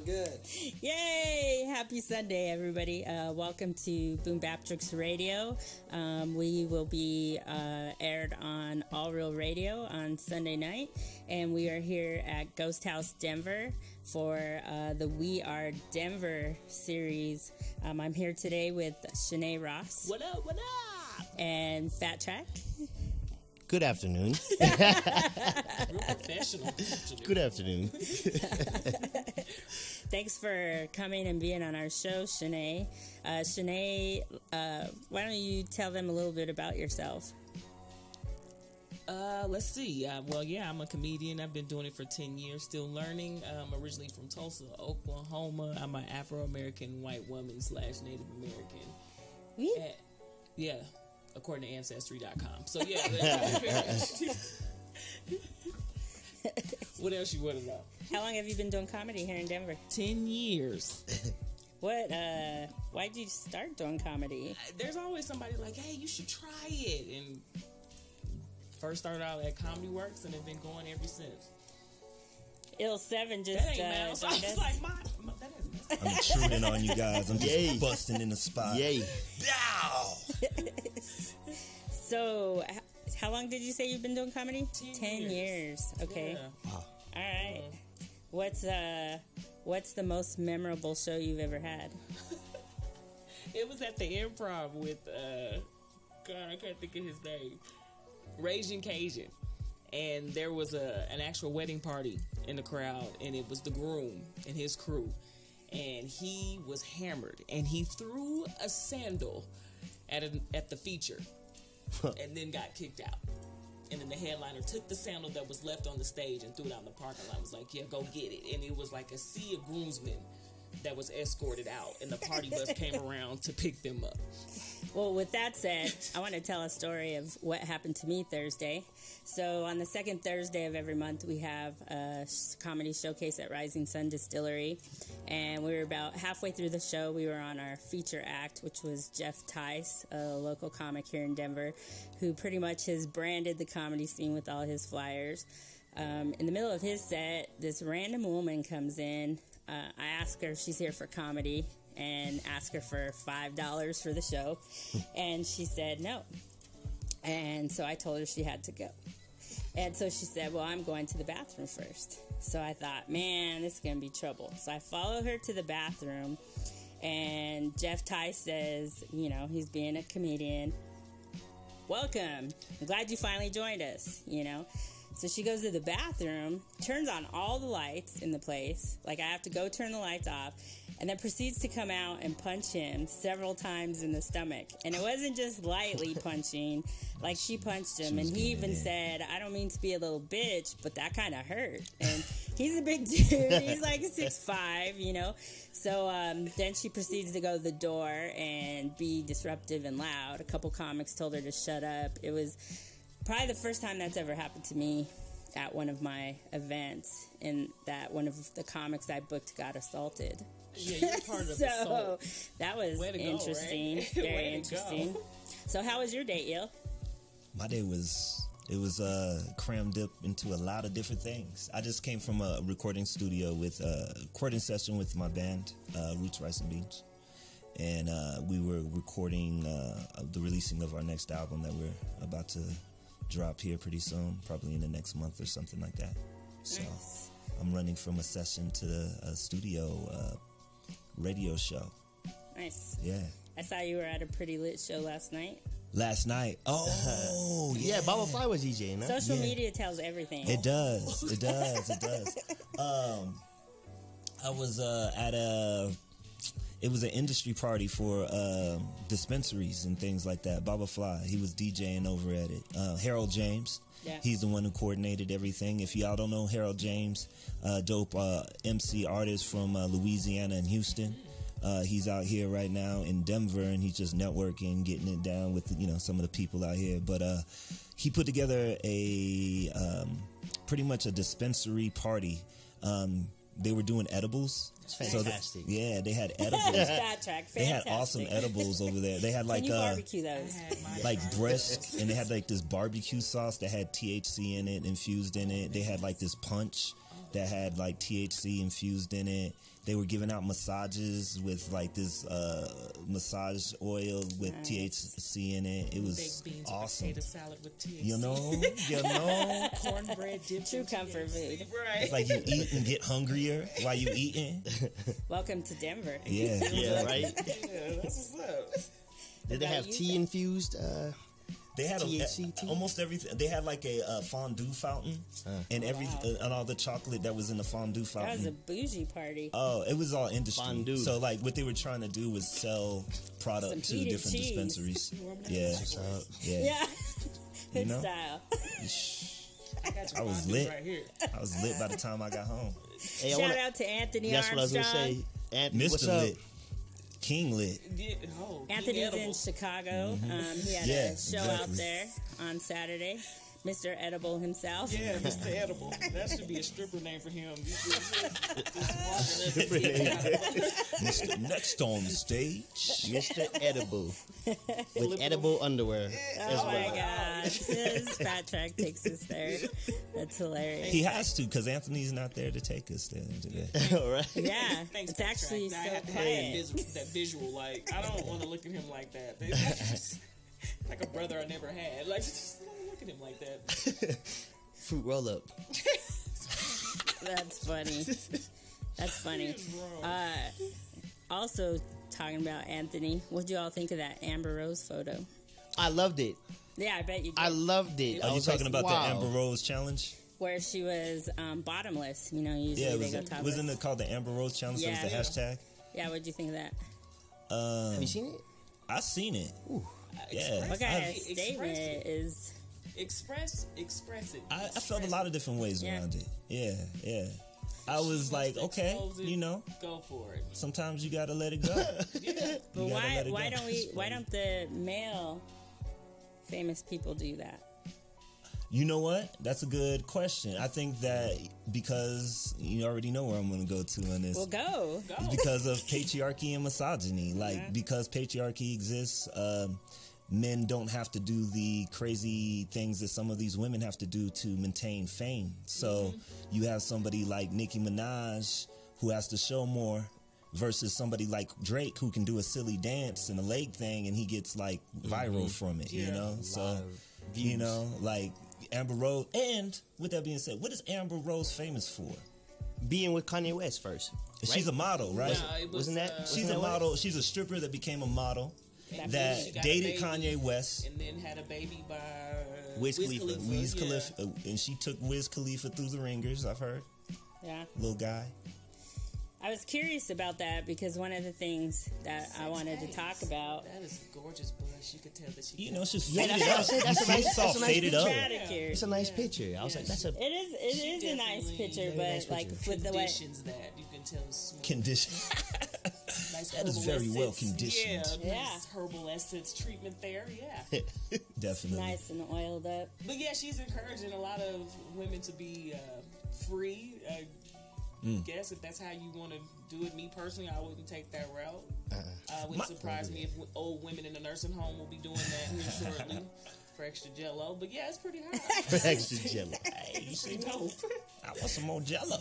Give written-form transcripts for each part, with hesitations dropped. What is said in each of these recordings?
Sound good. Yay! Happy Sunday, everybody. Welcome to BoomBapTricks Radio. We will be aired on All Real Radio on Sunday night. And we are here at Ghost House Denver for the WeAreDenver series. I'm here today with ShaNae Ross. What up, what up? And Fat Trak. Good afternoon. Real professional. Good afternoon. Thanks for coming and being on our show, ShaNae. ShaNae, why don't you tell them a little bit about yourself? Let's see. I'm a comedian. I've been doing it for 10 years, still learning. I'm originally from Tulsa, Oklahoma. I'm an Afro-American white woman / Native American. Yeah, according to Ancestry.com. So, yeah. What else you want to know? How long have you been doing comedy here in Denver? 10 years. Why did you start doing comedy? There's always somebody like, hey, you should try it. And first started out at Comedy Works and have been going ever since. Ill Se7en just that ain't mouse. I was like, that isn't. I'm intruding on you guys. I'm just busting in the spot. Yay. So, how long did you say you've been doing comedy? 10 years. Okay. Yeah. Wow. All right. What's the most memorable show you've ever had? It was at the Improv with God, I can't think of his name. Raging Cajun. And there was an actual wedding party in the crowd, and it was the groom and his crew. And he was hammered, and he threw a sandal at the feature and then got kicked out. And then the headliner took the sandal that was left on the stage and threw it out in the parking lot. Was like, yeah, go get it. And it was like a sea of groomsmen that was escorted out, and the party bus came around to pick them up. Well, with that said, I want to tell a story of what happened to me Thursday. So on the second Thursday of every month, we have a comedy showcase at Rising Sun Distillery. And we were about halfway through the show. We were on our feature act, which was Jeff Tice, a local comic here in Denver, who pretty much has branded the comedy scene with all his flyers. In the middle of his set, this random woman comes in. I ask her if she's here for comedy and ask her for $5 for the show. And she said no. And so I told her she had to go. And so she said, well, I'm going to the bathroom first. So I thought, man, this is going to be trouble. So I follow her to the bathroom, and Jeff Tice says, he's being a comedian. Welcome. I'm glad you finally joined us, So she goes to the bathroom, turns on all the lights in the place. Like, I have to go turn the lights off. And then proceeds to come out and punch him several times in the stomach. And it wasn't just lightly punching. Like, she punched him. And he even said, I don't mean to be a little bitch, but that kind of hurt. And he's a big dude. He's like 6'5", So then she proceeds to go to the door and be disruptive and loud. A couple comics told her to shut up. It was probably the first time that's ever happened to me at one of my events, in that one of the comics I booked got assaulted. Yeah, you're part of the So assault. that was interesting. Right? Very interesting. So how was your day, Il? My day was crammed up into a lot of different things. I just came from a recording studio with a recording session with my band, Roots, Rice and Beans. And we were recording the releasing of our next album that we're about to drop here pretty soon, probably in the next month or something like that. So Nice. I'm running from a session to a studio radio show. Nice. Yeah. I saw you were at a pretty lit show last night. Last night. Oh, Yeah, Baba Fly was DJing, huh? Social media tells everything. It does. It does. It does. I was it was an industry party for dispensaries and things like that. Baba Fly, he was DJing over at it. Harold James, he's the one who coordinated everything. If y'all don't know Harold James, dope MC artist from Louisiana and Houston. He's out here right now in Denver, and he's just networking, getting it down with some of the people out here. But he put together a pretty much a dispensary party. They were doing edibles. It's fantastic. So they had edibles. Fat Trak, They had awesome edibles over there. They had like Can you barbecue those? like breast, and they had like this barbecue sauce that had THC in it, infused in it. They had like this punch that had like THC infused in it. They were giving out massages with like this massage oil with THC in it. It was awesome. Potato salad with THC. You know, Cornbread dipped True in comfort THC. food. Right. it's like you eat and get hungrier while you eating. Welcome to Denver. Yeah. Yeah, right. Yeah, that's what's up. Did they have tea infused? They had THC tea? almost everything. They had like a fondue fountain and and all the chocolate that was in the fondue fountain. That was a bougie party. Oh, it was all industry. Fondue. So like what they were trying to do was sell product Some to heated different cheese. dispensaries. Yeah. Yeah. Yeah. You Hood know? style. I was lit. Right here. I was lit by the time I got home. Hey, Shout out to Anthony That's what I was Armstrong. gonna say. Anthony, what's Mr. up? Lit. King Lit. Yeah, Anthony's edible. in Chicago. He had Yeah, a show out exactly. there on Saturday. Mr. Edible himself. Yeah, Mr. Edible. That should be a stripper name for him. Mr. Next on the stage. Mr. Edible with edible underwear. Oh my gosh. This Fat Trak takes us there. That's hilarious. He has to because Anthony's not there to take us there today. All right. Yeah. Thanks, It's actually Fat Trak. so I had to have quiet. that visual. Like, I don't want to look at him like that. Like a brother I never had. Like, just don't look at him like that. Fruit roll up. That's funny. That's funny. Also, talking about Anthony, what do you all think of that Amber Rose photo? I loved it. Yeah, I bet you did. I loved it. I Are you was talking like, about wow. the Amber Rose challenge? Where she was bottomless. You know, usually Yeah, they go it topless. wasn't it called the Amber Rose challenge? Yeah. That was the hashtag. Yeah, what'd you think of that? Have you seen it? I seen it. Yeah, What kind of I've- statement express it. is... Express it. I felt a lot of different ways Yeah. around it. Yeah, yeah. I was like, okay, Expose it. you know, Go for it. sometimes you gotta let it go. But You gotta let it why go. why don't the male famous people do that? You know what? That's a good question. I think that because you already know where I'm going to go to on this. Well, go. It's because of patriarchy and misogyny. Like, because patriarchy exists, men don't have to do the crazy things that some of these women have to do to maintain fame. So you have somebody like Nicki Minaj who has to show more versus somebody like Drake who can do a silly dance and a leg thing and he gets like viral from it, you know? So, you know, like Amber Rose. And with that being said, what is Amber Rose famous for? Being with Kanye West first. She's a model, right? It was, Wasn't that? She's a model. She's a stripper that became a model that she got a dated baby. Kanye West. And then had a baby by Wiz Khalifa. Wiz yeah. Khalifa, and she took Wiz Khalifa through the ringers. I've heard, Yeah. little guy. I was curious about that because one of the things that I wanted to talk about. That is a gorgeous bush. You could tell that she. You know, she's Yeah, faded that's up. a nice- Saw that's a nice faded up. Manicure. It's a nice picture. I was like, that's a. It is a nice definitely- picture, Very but nice like picture. with the way conditions that you can tell is smooth. Condition. Nice That is herbal very well essence. conditioned. Yeah, Yeah. nice herbal essence treatment there. Yeah, Definitely. nice and oiled up. but yeah, she's encouraging a lot of women to be free. Guess if that's how you want to do it. Me personally, I wouldn't take that route. Wouldn't surprise me if old women in a nursing home will be doing that here shortly for extra Jello. But yeah, it's pretty hot. Extra jello. Hey, you see, Dope. I want some more Jello.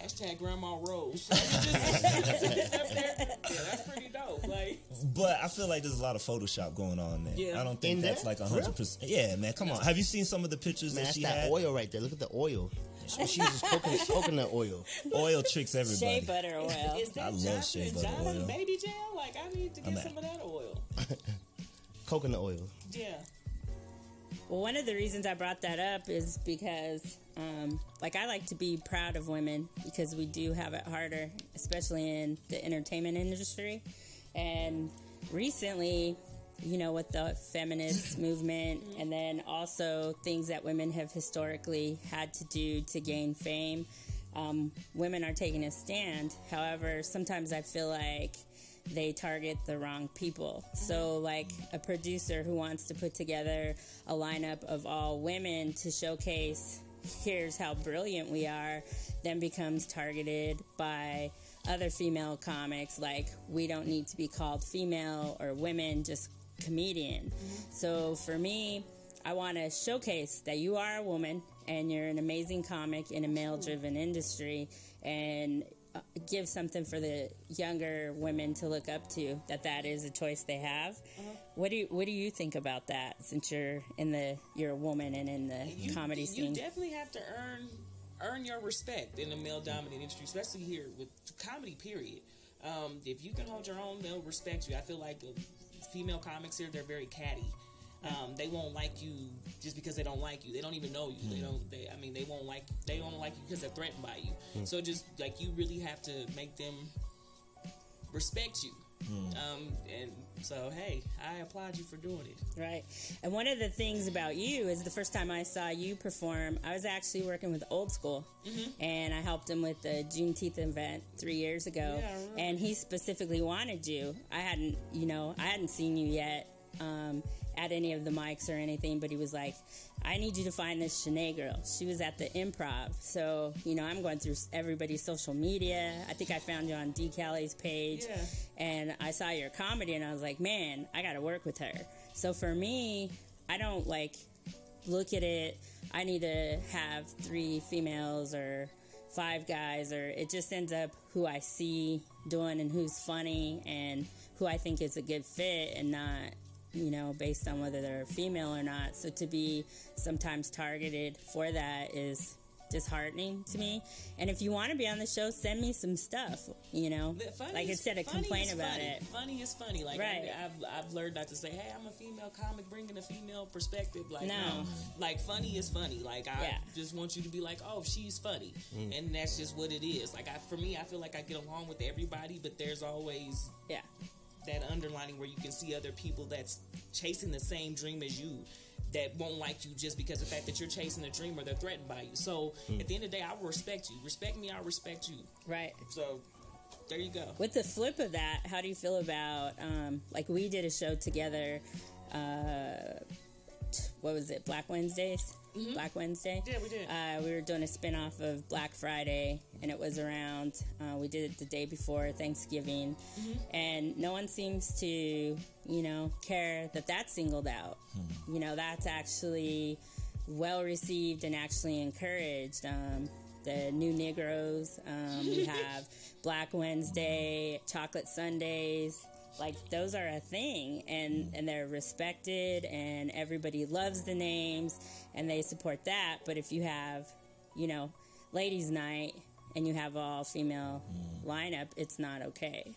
Hashtag Grandma Rose. Yeah, that's pretty dope. Like, But I feel like there's a lot of Photoshop going on there. Yeah. I don't think In that's there? like 100%. Yeah, man, come on. Have you seen some of the pictures Man, that that's she that had? oil right there. Look at the oil. She uses coconut oil. Oil tricks everybody. Shea butter oil. is that I love Johnson shea and butter Johnson oil. baby gel? Like, I need to get some of that oil. Coconut oil. Yeah. Well, one of the reasons I brought that up is because, like, I like to be proud of women because we do have it harder, especially in the entertainment industry. And recently, you know, with the feminist movement and then also things that women have historically had to do to gain fame, women are taking a stand. However, sometimes I feel like they target the wrong people. So like a producer who wants to put together a lineup of all women to showcase here's how brilliant we are, then becomes targeted by other female comics like we don't need to be called female or women, just comedian. So for me, I want to showcase that you are a woman and you're an amazing comic in a male-driven industry, and give something for the younger women to look up to, that is a choice they have. What do you think about that, since you're a woman and in the comedy scene? You definitely have to earn your respect in the male-dominated industry, especially here with comedy, period. If you can hold your own, they'll respect you. I feel like female comics here, they're very catty. They won't like you just because they don't like you. They don't even know you. They won't like you because they're threatened by you. So just like, you really have to make them respect you. And so, hey, I applaud you for doing it. Right. And one of the things about you is the first time I saw you perform, I was actually working with Old School, and I helped him with the Juneteenth event 3 years ago. Yeah, really? And he specifically wanted you. I hadn't seen you yet at any of the mics or anything, but he was like, I need you to find this ShaNae girl. She was at the Improv. So, I'm going through everybody's social media. I think I found you on D. Callie's page. Yeah. And I saw your comedy, and I was like, man, I got to work with her. So for me, I don't look at it, I need to have 3 females or 5 guys, or it just ends up who I see doing and who's funny and who I think is a good fit, and not, based on whether they're female or not. So to be sometimes targeted for that is disheartening to me. And if you want to be on the show, send me some stuff, instead of complain about it. Funny is funny. Like, right. I've learned not to say, hey, I'm a female comic bringing a female perspective. Like, no. Like, funny is funny. Like, I just want you to be like, oh, she's funny. And that's just what it is. Like, for me, I feel like I get along with everybody, but there's always that underlining where you can see other people that's chasing the same dream as you, that won't like you just because of the fact that you're chasing a dream, or they're threatened by you. So at the end of the day, I will respect you. Respect me, I'll respect you. Right. So there you go. With the flip of that, how do you feel about, we did a show together, what was it, Black Wednesdays? Black Wednesday? Yeah, we did. We were doing a spin-off of Black Friday, and it was around, we did it the day before Thanksgiving, and no one seems to, care that that's singled out. That's actually well-received and actually encouraged. The New Negroes, we have Black Wednesday, Chocolate Sundays. Like, those are a thing, and they're respected, and everybody loves the names, and they support that. But if you have, ladies' night, and you have all female lineup, it's not okay.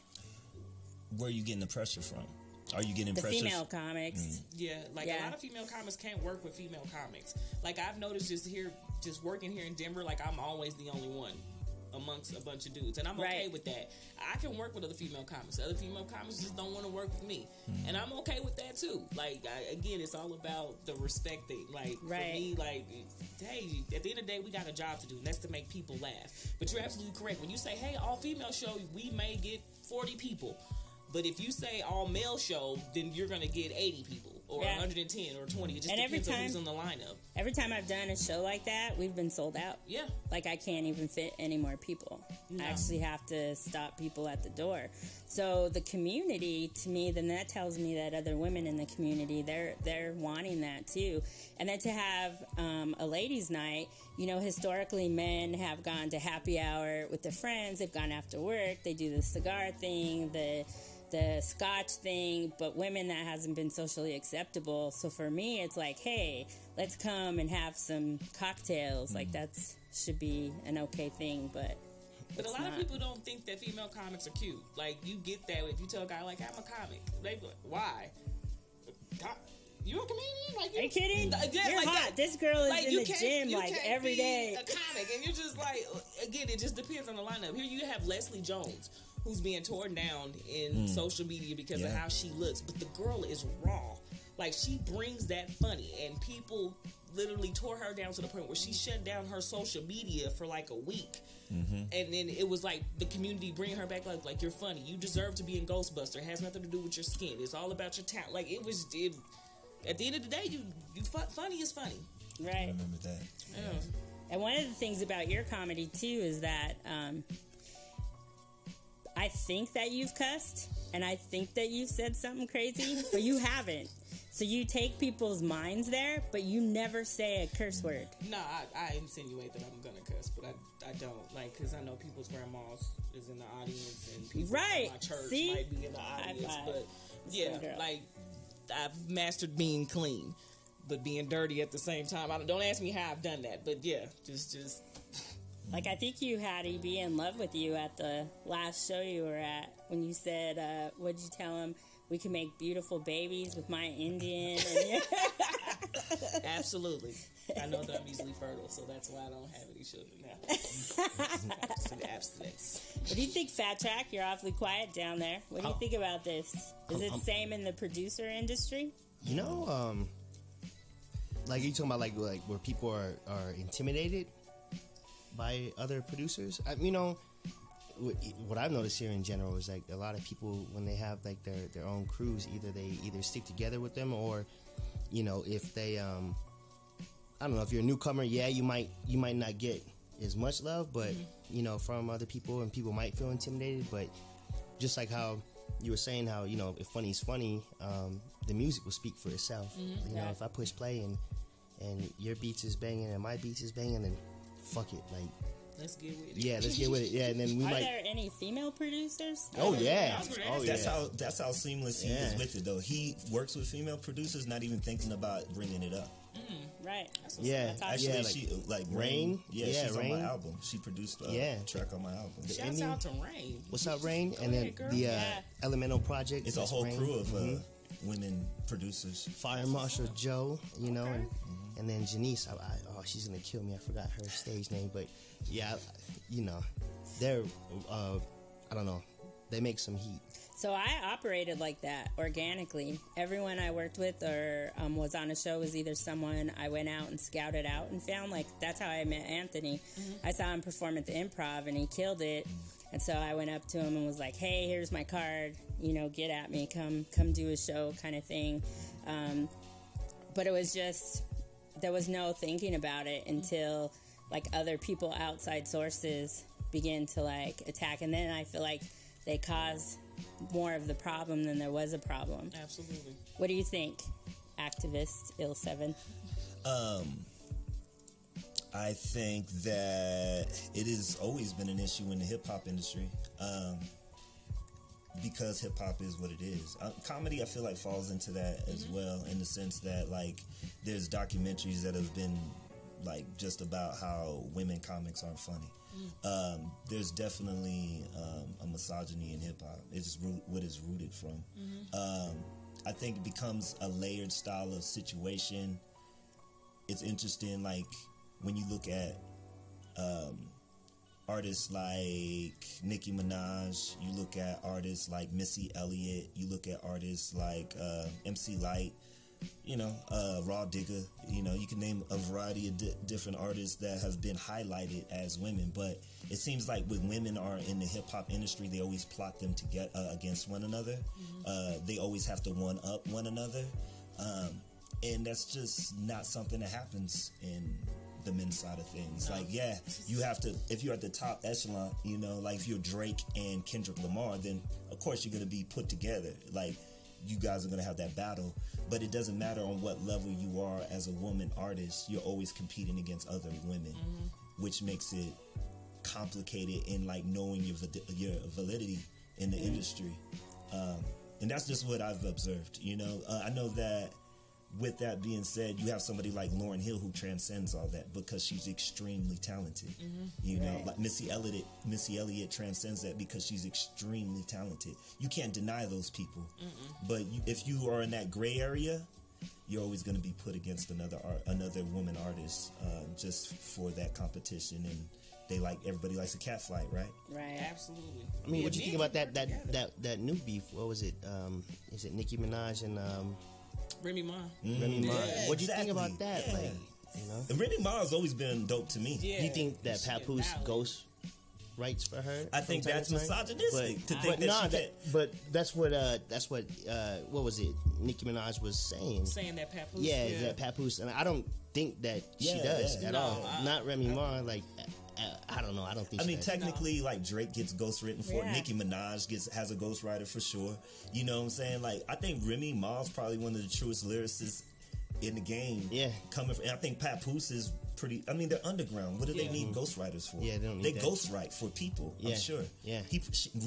Where are you getting the pressure from? Are you getting pressure? The female comics. Yeah, a lot of female comics can't work with female comics. Like, I've noticed just working here in Denver, like, I'm always the only one amongst a bunch of dudes, and I'm okay with that. I can work with other female comics. Other female comics just don't want to work with me, and I'm okay with that too. Like, again, it's all about the respect thing. Like, for me, like, hey, at the end of the day, we got a job to do, and that's to make people laugh. But you're absolutely correct when you say, hey, all female show, we may get 40 people. But if you say all male show, then you're going to get 80 people or 110 or 20. It just depends on who's on the lineup. Every time I've done a show like that, we've been sold out. Yeah. Like, I can't even fit any more people. No. I actually have to stop people at the door. So the community, to me, then that tells me that other women in the community, they're wanting that too. And then to have a ladies' night, historically men have gone to happy hour with their friends. They've gone after work. They do the cigar thing, the scotch thing, but women, that hasn't been socially acceptable. So for me, it's like, hey, let's come and have some cocktails. Like, that's should be an okay thing, but a lot of people don't think that female comics are cute. Like, you get that if you tell a guy, like, I'm a comic. They be like, why? You a comedian? Like, are you kidding? Yeah, you're like hot. that. This girl is like, in the gym like every day. A comic, and you're just like, again, it just depends on the lineup. Here you have Leslie Jones, who's being torn down in social media because of how she looks, but the girl is raw. Like, she brings that funny, and people literally tore her down to the point where she shut down her social media for like a week. And then it was like the community bringing her back, like you're funny. You deserve to be in Ghostbuster. It has nothing to do with your skin. It's all about your talent. Like, at the end of the day, you funny is funny. Right. I remember that. Yeah. And one of the things about your comedy too is that I think that you've cussed, and I think that you've said something crazy, but you haven't. So you take people's minds there, but you never say a curse word. No, I insinuate that I'm gonna cuss, but I don't, like, because I know people's grandmas is in the audience, and people from my church might be in the audience, but yeah, like, I've mastered being clean, but being dirty at the same time. Don't ask me how I've done that, but yeah, just. Like, I think you had EB in love with you at the last show you were at, when you said, what'd you tell him? We can make beautiful babies with my Indian. And Absolutely. I know that I'm easily fertile, so that's why I don't have any children now. Just an abstinence. What do you think, Fat Trak? You're awfully quiet down there. What do you think about this? Is it the same in the producer industry? You know, like, are you talking about like where people are intimidated by other producers? You know, what I've noticed here in general is like a lot of people, when they have like their own crews, either stick together with them, or, you know, if they I don't know, if you're a newcomer, yeah, you might not get as much love, but you know, from other people, and people might feel intimidated. But just like how you were saying, how, you know, if funny's funny, the music will speak for itself. You know, if I push play and your beats is banging and my beats is banging, then fuck it, like, let's get with it. Yeah, let's get with it. Yeah, and then we Are might. there any female producers? Oh yeah, That's how seamless he is with it, though. He works with female producers, not even thinking about bringing it up. Right. Yeah, Actually, yeah, she like Rain. she's Rain. on my album. She produced a track on my album. Shouts out to Rain. What's up, Rain? And then girl. the Elemental Project. It's a whole Rain. crew of women producers. Fire Marshal Joe, you know, and then Janice. She's gonna kill me. I forgot her stage name, but yeah, you know, they're I don't know, they make some heat. So I operated like that organically. Everyone I worked with or was on a show was either someone I went out and scouted out and found. Like, that's how I met Anthony. I saw him perform at the Improv and he killed it. And so I went up to him and was like, hey, here's my card. You know, get at me. Come do a show kind of thing. But it was just, there was no thinking about it until, like, other people, outside sources, begin to, like, attack. And then I feel like they cause more of the problem than there was a problem. Absolutely. What do you think, activist Ill Se7en? I think that it has always been an issue in the hip-hop industry, because hip-hop is what it is. Comedy, I feel like, falls into that as well, in the sense that, like, there's documentaries that have been, like, just about how women comics aren't funny. There's definitely a misogyny in hip-hop. It's what it's rooted from. I think it becomes a layered style of situation. It's interesting, like, when you look at artists like Nicki Minaj, you look at artists like Missy Elliott, you look at artists like MC Lyte, you know, Raw Digger, you know, you can name a variety of different artists that have been highlighted as women, but it seems like when women are in the hip-hop industry, they always plot them to get against one another. They always have to one-up one another, and that's just not something that happens in the men's side of things. Like, yeah, you have to, if you're at the top echelon, you know, like if you're Drake and Kendrick Lamar, then of course you're going to be put together. Like, you guys are going to have that battle, but it doesn't matter on what level you are as a woman artist, you're always competing against other women, which makes it complicated in, like, knowing your validity in the industry. And that's just what I've observed, you know. I know that with that being said, you have somebody like Lauryn Hill who transcends all that because she's extremely talented. You know, like Missy Elliott transcends that because she's extremely talented. You can't deny those people. But if you are in that gray area, you're always going to be put against another woman artist, just for that competition. And everybody likes a cat fight, right? Right. Absolutely. I mean, what do you think about that new beef? What was it? Is it Nicki Minaj and Remy Ma? Remy Ma. Yeah, what do you think exactly. about that? Yeah. Like, you know, And Remy Ma has always been dope to me. Yeah. do you think that Papoose ghost writes for her? I think from time that's to time? misogynistic to think that she can't. But that's what what was it? Nicki Minaj was saying. Saying that Papoose. Yeah, that Papoose, and I don't think that she does at all. Not Remy Ma. Like, I don't know. I don't think. I mean, does. technically, like Drake gets ghostwritten for it. Yeah. Nicki Minaj has a ghostwriter for sure. You know what I'm saying? Like, I think Remy Ma's probably one of the truest lyricists in the game. Yeah. Coming from, and I think Papoose is pretty. I mean, they're underground. What do they need ghostwriters for? Yeah, they don't need They that. ghostwrite for people. Yeah. I'm sure. Yeah.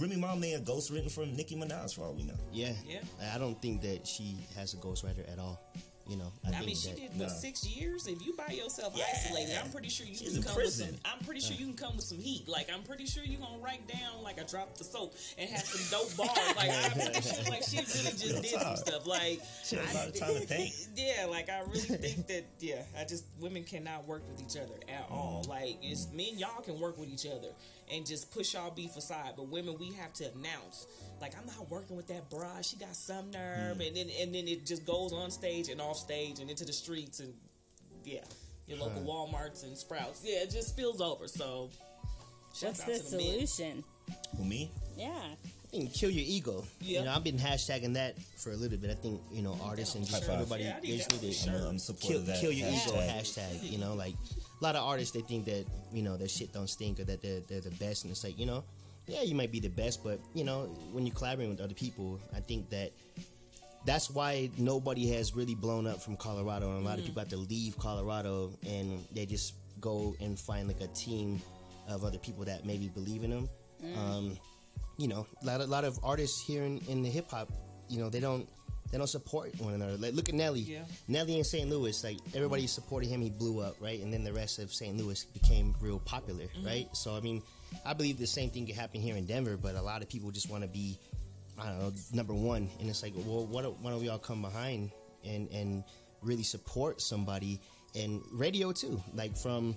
Remy Ma may have ghostwritten for Nicki Minaj for all we know. Yeah. Yeah. I don't think that she has a ghostwriter at all. You know, I I think mean, she that, did 6 years. If you by yourself isolated, I'm pretty sure you She's can in come prison. with some. I'm pretty sure you can come with some heat. Like I'm pretty sure you gonna write down like I dropped the soap and have some dope bars. Like I'm pretty sure like she really just did some stuff. Like She has a lot of time to think. yeah, like I really think that women cannot work with each other at all. Like it's men, y'all can work with each other and just push y'all beef aside. But women, we have to announce. Like I'm not working with that broad. She got some nerve, and then it just goes on stage and off stage and into the streets and your local WalMarts and Sprouts. Yeah, it just spills over. So, What's the solution? Who, me? Yeah. I think kill your ego. Yeah. You know, I've been hashtagging that for a little bit. I think artists and just High five. everybody Yeah, I they need just that need for to sure. I'm supportive of that. kill your ego hashtag. hashtag. You know, like a lot of artists they think that their shit don't stink or that they're the best, and it's like yeah, you might be the best, but when you're collaborating with other people, I think that's why nobody has really blown up from Colorado, and a lot of people have to leave Colorado and they just go and find like a team of other people that maybe believe in them. A lot of artists here in the hip hop, they don't support one another. Like, look at Nelly. Yeah. Nelly in St. Louis, like everybody supported him, he blew up, right? And then the rest of St. Louis became real popular, right? So I mean, I believe the same thing could happen here in Denver, but a lot of people just want to be, I don't know, number one. And it's like, well, why don't we all come behind and really support somebody? And radio too, like from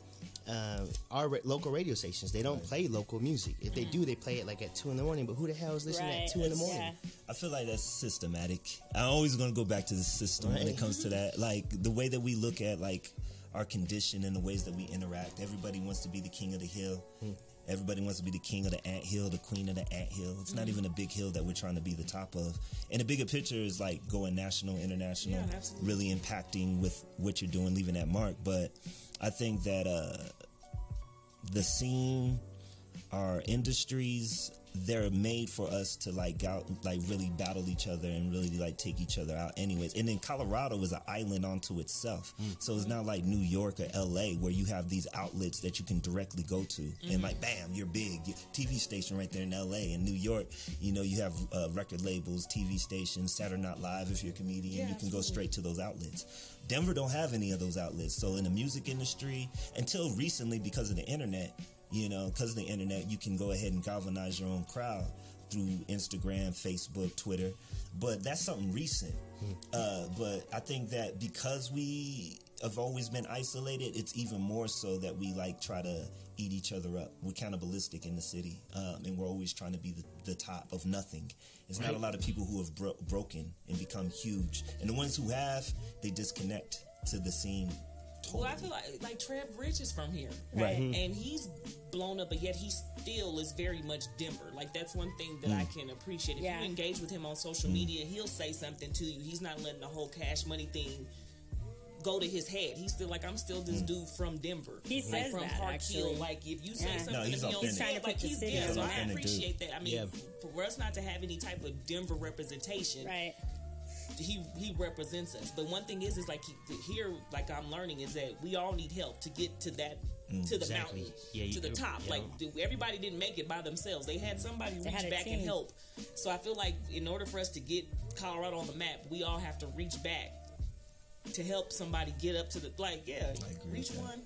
our local radio stations, they don't play local music. If they do, they play it like at 2 a.m. But who the hell is listening at 2 a.m? Yeah. I feel like that's systematic. I'm always going to go back to the system when it comes to that. Like the way that we look at like our condition and the ways that we interact. Everybody wants to be the king of the hill. Everybody wants to be the king of the anthill, the queen of the anthill. It's not even a big hill that we're trying to be the top of. And the bigger picture is like going national, international, really impacting with what you're doing, leaving that mark. But I think that the scene, our industries, they're made for us to really battle each other and really like take each other out anyways. And then Colorado is an island unto itself. So it's not like New York or LA where you have these outlets that you can directly go to and like, bam, you're big. TV station right there in LA. In New York, you have record labels, TV stations, Saturday Night Live. If you're a comedian, you can go straight to those outlets. Denver don't have any of those outlets. So in the music industry, until recently because of the internet, because of the internet, you can go ahead and galvanize your own crowd through Instagram, Facebook, Twitter. But that's something recent. But I think that because we have always been isolated, it's even more so that we like try to eat each other up. We're cannibalistic in the city, and we're always trying to be the top of nothing. There's not a lot of people who have broken and become huge. And the ones who have, they disconnect to the scene. Totally. Well, I feel like Trev Rich is from here, Right. And he's blown up, but yet he still is very much Denver. Like that's one thing that I can appreciate. If you engage with him on social media, he'll say something to you. He's not letting the whole Cash Money thing go to his head. He's still like, I'm still this dude from Denver. He says from that, Park actually. Hill. Like if you say Yeah. something No, to he's me on authentic. Trying to set, put like the he's city so on I map. appreciate that. I mean, Yeah. for us not to have any type of Denver representation, Right. he represents us. But one thing is like here, like I'm learning, is that we all need help to get to that to the Exactly. mountain, Yeah, to the top. yeah. Like everybody didn't make it by themselves. They had somebody reach had a back and team. help. So I feel like in order for us to get Colorado on the map, we all have to reach back to help somebody get up to the reach one,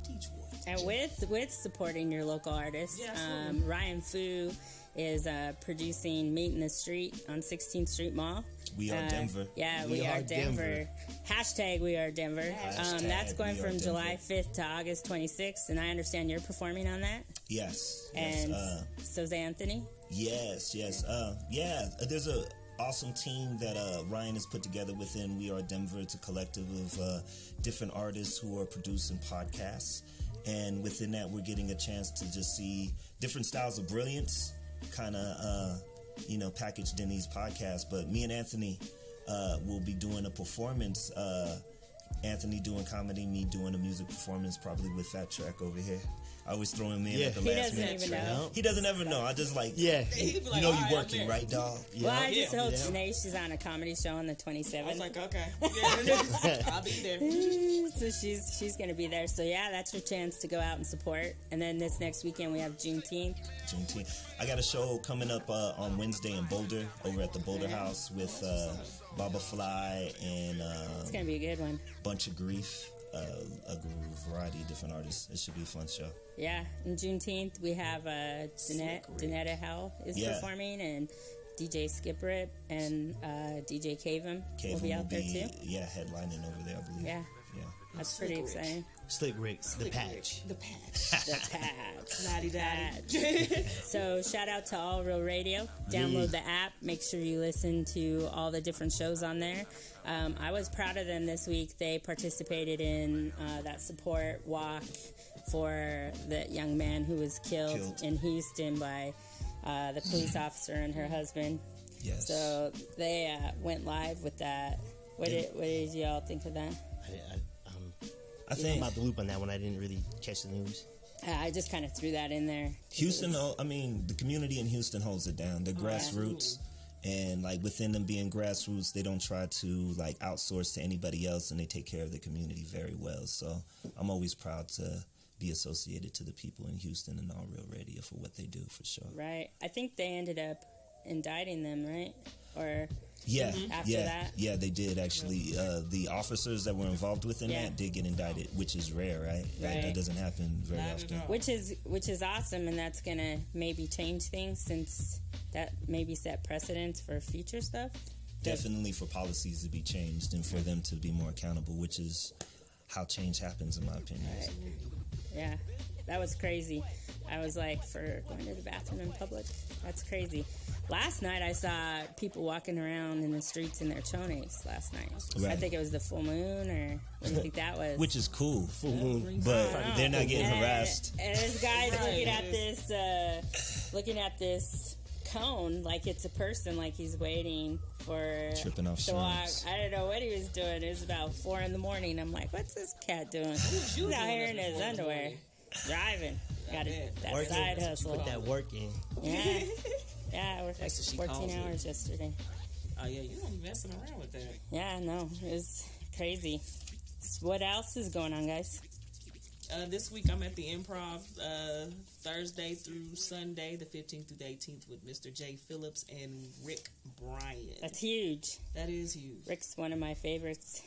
teach one. And with supporting your local artists, Yeah, absolutely. Ryan Fu is producing Meet in the Street on 16th Street Mall. We are Denver. Yeah, we are Denver. Hashtag We Are Denver. Hashtag That's going We Are from Denver. July 5th to August 26th, and I understand you're performing on that. Yes. And so's Anthony. Yes. There's a awesome team that Ryan has put together within We Are Denver. It's a collective of different artists who are producing podcasts, and within that, we're getting a chance to just see different styles of brilliance, kind of packaged in these podcasts. But me and Anthony will be doing a performance Anthony doing comedy, me doing a music performance, probably with Fat Trak over here. I always throw him in at the last minute. He doesn't even know. He doesn't ever know. I just like, Yeah. He'd be you like, know "All you right, working, I'm right, dog? Well, I just told Yeah. Shanae she's on a comedy show on the 27th. I was like, okay, yeah, I'll be there. So she's going to be there. So, yeah, that's your chance to go out and support. And then this next weekend, we have Juneteenth. I got a show coming up on Wednesday in Boulder, over at the Boulder House with Baba Fly and It's going to be a good one. Bunch of Grief, a variety of different artists. It should be a fun show. Yeah, and Juneteenth, we have Danetta Howell is performing, and DJ Skip Rip and DJ Cavem will be out there too. Yeah, headlining over there, I believe. Yeah. That's pretty exciting. Slick Rick's, the patch. The patch. The patch. Lottie-dottie. So shout out to All Real Radio. Download the app. Make sure you listen to all the different shows on there. I was proud of them this week. They participated in that support walk for the young man who was killed in Houston by the police officer and her husband. Yes. So they went live with that. What did y'all think of that? I think about the loop on that one. I didn't really catch the news. I just kind of threw that in there. Houston, the community in Houston holds it down. They're grassroots. And like within them being grassroots, they don't try to like outsource to anybody else, and they take care of the community very well. So I'm always proud to be associated to the people in Houston and All Real Radio for what they do, for sure. Right. I think they ended up indicting them, right? Or after that? Yeah, they did actually. The officers that were involved within that did get indicted, which is rare, right? That doesn't happen very often. Which is awesome, and that's gonna maybe change things, since that maybe set precedents for future stuff. Definitely for policies to be changed and for them to be more accountable, which is how change happens, in my opinion. Right. Yeah, that was crazy. I was like, for going to the bathroom in public, that's crazy. Last night I saw people walking around in the streets in their chones last night. Right. I think it was the full moon, or what do you think that was? Which is cool, full moon, but they're not getting harassed. And this guy's looking at this cone like it's a person, like he's waiting for tripping off to walk. shrooms. I don't know what he was doing. It was about 4 a.m. I'm like, what's this cat doing? He's out here in his underwear, driving. Got that side hustle. Put that work in. Yeah. Yeah, I worked like 14 hours yesterday. Oh, yeah, you don't be messing around with that. Yeah, no, it was crazy. What else is going on, guys? This week I'm at the Improv Thursday through Sunday, the 15th through the 18th, with Mr. Jay Phillips and Rick Bryan. That's huge. That is huge. Rick's one of my favorites.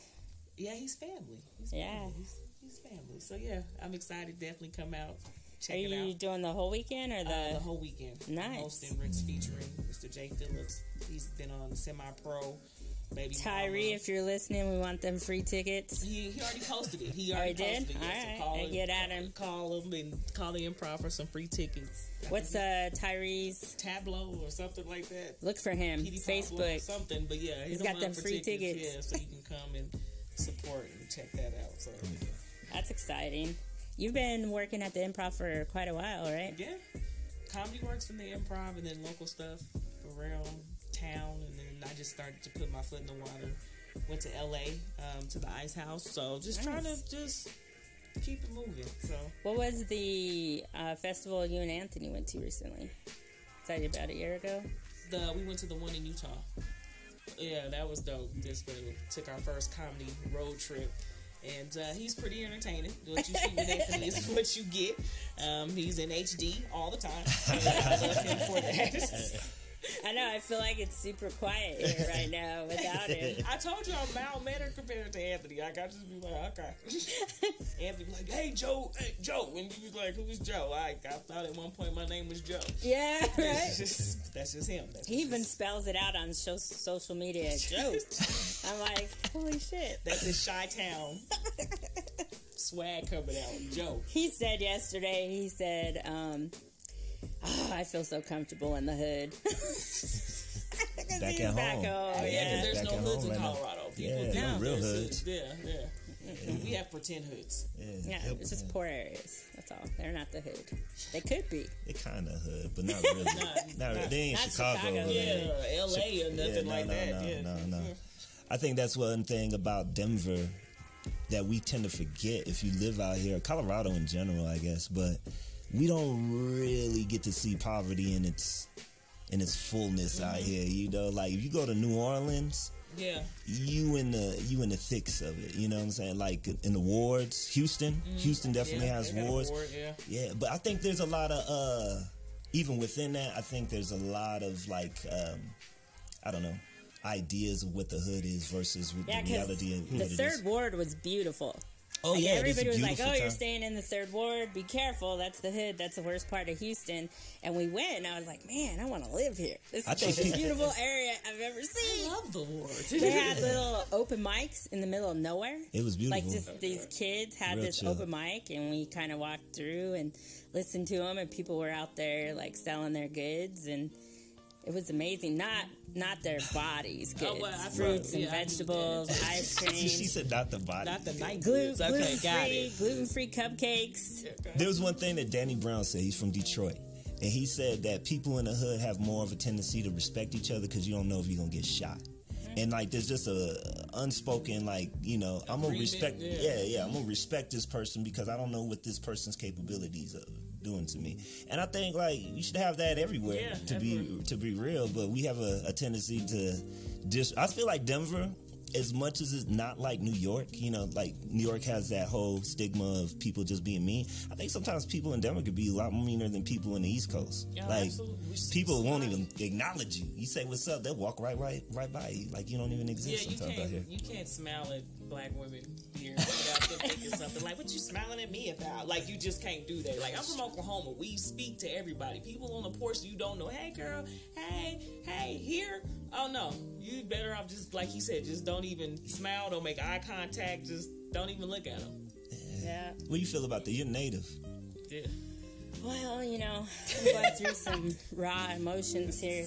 Yeah, he's family. He's family. So, yeah, I'm excited. Definitely come out. Check Are you doing the whole weekend or the whole weekend? Nice. I'm hosting Rick's featuring Mr. Jay Phillips. He's been on semi-pro. Baby Tyree, if you're listening, we want them free tickets. He already posted it. He already did? Posted it. All right. So get at him. Call him and call the Improv for some free tickets. What's Tyree's? Tableau or something like that. Look for him. PD Facebook. Or something, but yeah, he's got them free tickets. Yeah, so you can come and support and check that out. So that's exciting. You've been working at the Improv for quite a while, right? Yeah. Comedy works in the Improv, and then local stuff around town, and then I just started to put my foot in the water. Went to LA to the Ice House, so just trying to just keep it moving. So, what was the festival you and Anthony went to recently? Was that about a year ago? We went to the one in Utah. Yeah, that was dope. Just took our first comedy road trip. And he's pretty entertaining. What you see with Anthony is what you get. He's in HD all the time. I love him for that. I know, I feel like it's super quiet here right now without him. I told you I'm mild-mannered compared to Anthony. I got to be like, okay. Anthony be like, hey, Joe. And you be like, who's Joe? I thought at one point my name was Joe. Yeah, right? That's just him. He even spells it out on social media as Joe. I'm like, holy shit. That's his Chi-Town swag coming out. Joe. He said yesterday, I feel so comfortable in the hood. Back at home. Yeah, there's no hoods in Colorado. No real hoods. Yeah. We have pretend hoods. Yeah, it's just poor areas. That's all. They're not the hood. They could be. They kind of hood, but not really. not really. They ain't Chicago hood. Yeah, LA or nothing like that. No. I think that's one thing about Denver that we tend to forget if you live out here, Colorado in general, I guess, but we don't really get to see poverty in its fullness out here. You know, like if you go to New Orleans, you in the thicks of it. You know what I'm saying? Like in the wards, Houston definitely has wards. Yeah, but I think there's a lot of even within that, I think there's a lot of like I don't know, ideas of what the hood is versus what the reality of what it is. The third ward was beautiful. Oh, like, yeah, everybody was like, "Oh, time. You're staying in the third ward. Be careful. That's the hood. That's the worst part of Houston." And we went, and I was like, "Man, I want to live here. This is the most beautiful area I've ever seen." I love the ward. They had little open mics in the middle of nowhere. It was beautiful. Like just these kids had Real this chill. open mic, and we kind of walked through and listened to them, and people were out there like selling their goods, and it was amazing. Not their bodies, goods, fruits and vegetables, ice cream. She said not the body. Not the night Gluten, goods. Okay, got it. Gluten-free cupcakes. There was one thing that Danny Brown said. He's from Detroit. And he said that people in the hood have more of a tendency to respect each other because you don't know if you're going to get shot. And like there's just a unspoken like, you know, I'm going to respect I'm going to respect this person because I don't know what this person's capabilities are doing to me. And I think like you should have that everywhere to be real, but we have a tendency to I feel like Denver, as much as it's not like New York, you know, like New York has that whole stigma of people just being mean. I think sometimes people in Denver could be a lot meaner than people in the East Coast. Yeah, like absolutely. people won't even acknowledge you. You say what's up, they'll walk right by you, like you don't even exist. Yeah, sometimes out here. You can't smile at black women here without them thinking something like, "What you smiling at me about?" Like you just can't do that. Like I'm from Oklahoma, we speak to everybody. People on the porch you don't know. "Hey girl, hey, here." Oh no, you better off just like he said, just don't even smile, don't make eye contact, just don't even look at them. Yeah. What do you feel about that? You're native. Yeah. Well, you know, I'm going through some raw emotions here.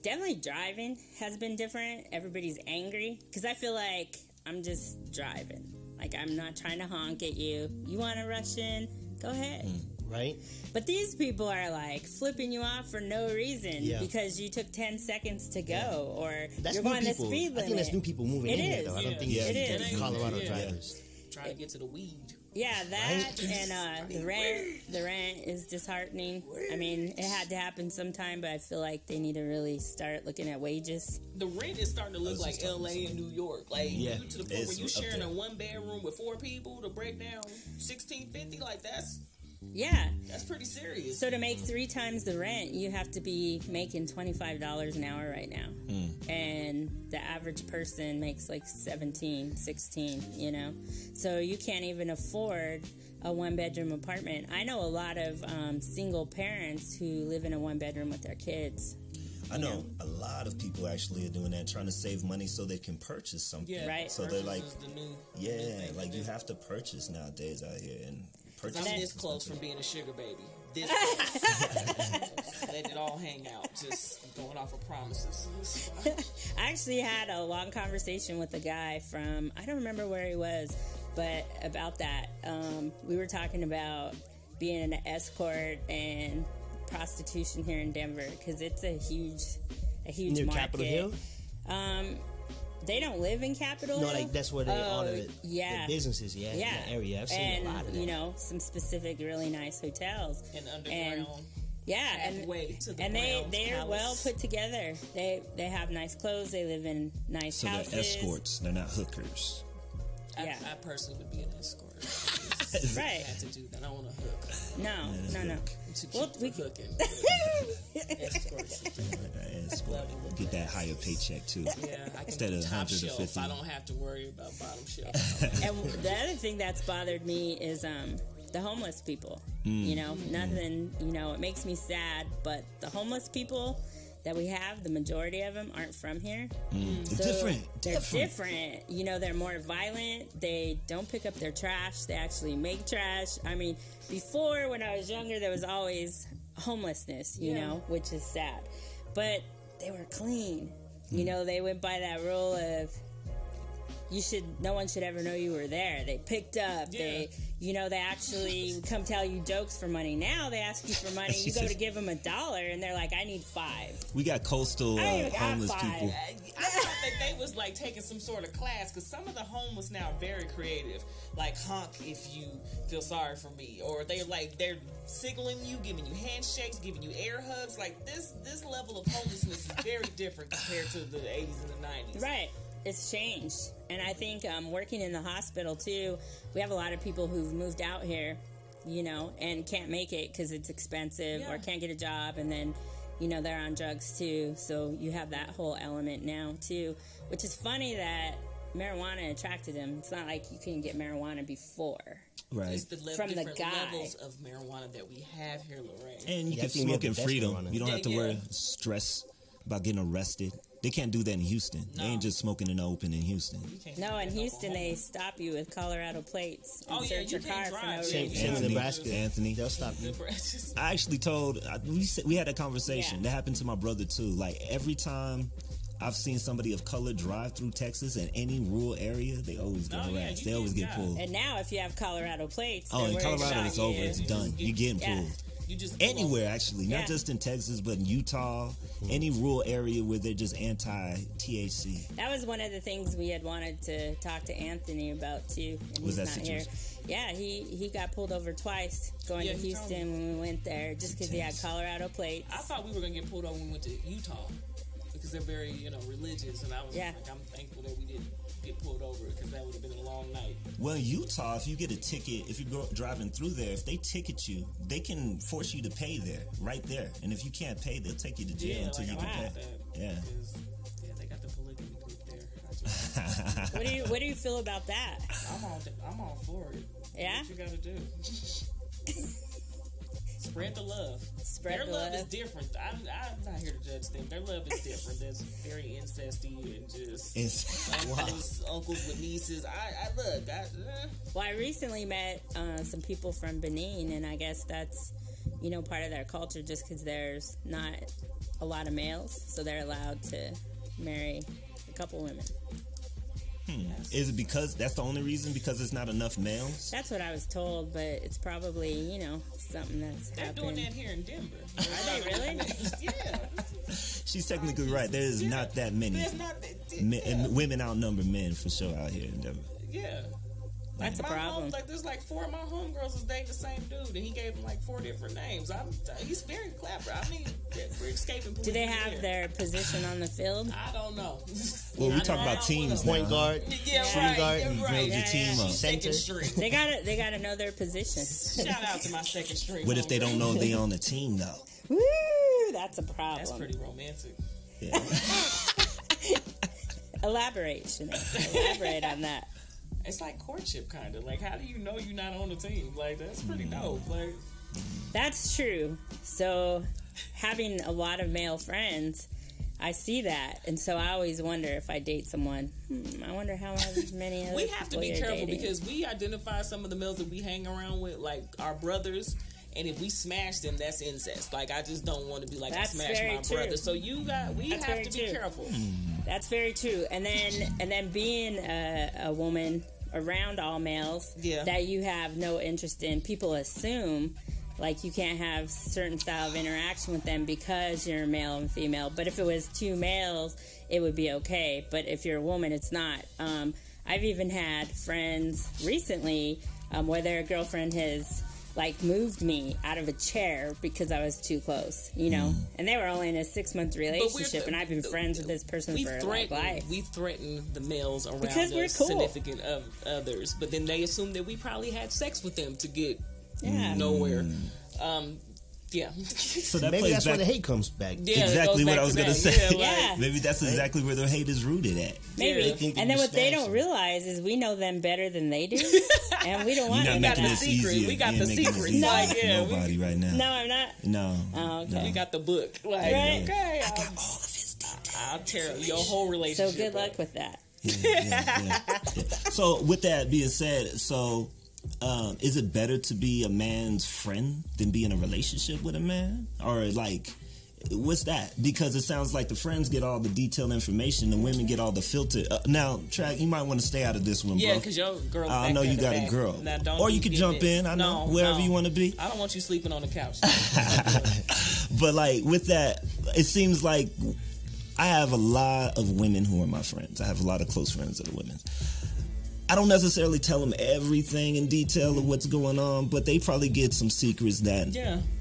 Definitely driving has been different. Everybody's angry because I feel like I'm just driving. Like I'm not trying to honk at you. You want to rush in? Go ahead. Right? But these people are like flipping you off for no reason because you took 10 seconds to go or That's you're new going the people. speed limit. I think that's new people moving in here, though. I don't think it's is. Colorado drivers. Trying to get to the weed. Yeah, that and the rent is disheartening. I mean, it had to happen sometime, but I feel like they need to really start looking at wages. The rent is starting to look like LA and New York. Like you to the point where you sharing a 1-bedroom with 4 people to break down $1,650. Like that's pretty serious. So to make 3 times the rent, you have to be making $25 an hour right now. And the average person makes like 17, 16, you know? So you can't even afford a 1-bedroom apartment. I know a lot of single parents who live in a 1-bedroom with their kids. I know a lot of people actually are doing that, trying to save money so they can purchase something. Yeah, right. So they're like, new like you have to purchase nowadays out here. And I'm this close from being a sugar baby. This close. Letting it all hang out. Just going off of promises. I actually had a long conversation with a guy from, I don't remember where he was, but about that. We were talking about being an escort and prostitution here in Denver because it's a huge Near market. Capitol Hill? They don't live in Capitol Hill. No, like that's where all the businesses, yeah, in that area. I've seen a lot of that. You know, some specific really nice hotels. And underground. And they're well put together. They have nice clothes. They live in nice houses. They're escorts. They're not hookers. I personally would be an escort. Right. I had to do that. I don't want to hook. No. We hooking. Escorts. Get that higher paycheck too. Yeah, I can instead do of top shelf. 150. I don't have to worry about bottom shelf. And the other thing that's bothered me is the homeless people. You know, nothing. You know, it makes me sad, but the homeless people that we have, the majority of them aren't from here. They're different. You know, they're more violent. They don't pick up their trash. They actually make trash. I mean, before when I was younger, there was always homelessness, you know, which is sad. But they were clean. You know, they went by that rule of no one should ever know you were there. They picked up. They actually come tell you jokes for money. Now they ask you for money. You go to give them $1 and they're like, I need 5. We got coastal homeless people. I thought that they was like taking some sort of class, because some of the homeless now are very creative. Like, honk if you feel sorry for me, or they're signaling you, giving you handshakes, giving you air hugs. Like, this level of homelessness is very different compared to the 80s and the 90s. Right. It's changed. And I think working in the hospital, too, we have a lot of people who've moved out here, and can't make it because it's expensive or can't get a job. And then, they're on drugs, too. So you have that whole element now, too, which is funny that marijuana attracted him. It's not like you couldn't get marijuana before. Right. It's the from the different guy. levels of marijuana that we have here, LaRae. And you can smoke in freedom. You don't have to worry stress about getting arrested. They can't do that in Houston. No. They ain't just smoking in the open in Houston. No, in Houston they stop you with Colorado plates and search your car for no reason. Same in Nebraska. Anthony, they'll stop you. I actually we had a conversation. That happened to my brother too. Like, every time I've seen somebody of color drive through Texas in any rural area, they always get harassed. They always get pulled. And now if you have Colorado plates, in Colorado it's over. It's done. You're getting pulled. You just anywhere, actually, not just in Texas, but in Utah, any rural area where they're just anti-THC. That was one of the things we had wanted to talk to Anthony about too. And was he's that not situation? Here. Yeah, he got pulled over twice going to Houston when we went there, just because he had Colorado plates. I thought we were gonna get pulled over when we went to Utah, because they're very religious, and I was like, I'm thankful that we didn't get pulled over, because that would have been a long night. Well, Utah, if you get a ticket, if you're driving through there, if they ticket you, they can force you to pay there, right there. And if you can't pay, they'll take you to jail until you can pay. Yeah, they got the polygamy group there. What do you feel about that? I'm all for it. Yeah, what you gotta do. Spread the love. Their love is different. I'm not here to judge them. Their love is different. That's very incesty and just uncles with nieces. Well, I recently met some people from Benin, and I guess that's part of their culture, just because there's not a lot of males, so they're allowed to marry a couple women. Is it because that's the only reason? Because there's not enough males? That's what I was told, but it's probably, something that's They're happening. doing that here in Denver. Are they really? Yeah. She's technically right. There is not that many. There's not and women outnumber men for sure out here in Denver. Yeah. That's a problem. There's 4 of my homegirls is dating the same dude, and he gave them 4 different names. He's very clever. I mean, we're escaping. Do they have their position on the field? I don't know. Well, we talk about teams. Point guard, shooting guard, right. Your team up. Second string. They gotta know their position. Shout out to my second string. What if they don't know they on the team though? Woo, that's a problem. That's pretty romantic. Yeah. Elaborate, ShaNae. Elaborate on that. It's like courtship, kind of. How do you know you're not on the team? That's pretty dope. That's true. So, having a lot of male friends, I see that, and so I always wonder if I date someone. I wonder how many other we have to be people careful, dating. because we identify some of the males that we hang around with, like our brothers. And if we smash them, that's incest. I just don't want to be I smashed my brother. So we have to be careful. That's very true. And then being a woman around all males that you have no interest in, people assume you can't have certain style of interaction with them because you're male and female. But if it was 2 males, it would be okay. But if you're a woman, it's not. I've even had friends recently where their girlfriend has moved me out of a chair because I was too close, and they were only in a 6-month relationship, and I've been friends with this person for life. We threaten the males around because we're us, cool. significant others, but then they assume that we probably had sex with them to get nowhere. Yeah. So that maybe plays that's back. where the hate comes back. Yeah, exactly what I was going to say. Yeah. Maybe that's exactly where the hate is rooted at. Maybe. And then what they don't realize is we know them better than they do, and we don't want to. We got the secret. We got the secret. Nobody right now. No, I'm not. No. Oh, okay. No. We got the book. Right. Okay. I got all of his details. I'll tear your whole relationship. So good luck with that. Yeah. So with that being said, is it better to be a man's friend than be in a relationship with a man? Or what's that? Because it sounds like the friends get all the detailed information, the women get all the filter. Now, Trak, you might want to stay out of this one, bro. Yeah, because your girl. I know you got a girl. Now, or you can jump in. I know wherever you want to be. I don't want you sleeping on the couch. But like with that, it seems like I have a lot of women who are my friends. I have a lot of close friends that are women. I don't necessarily tell them everything in detail of what's going on, but they probably get some secrets that,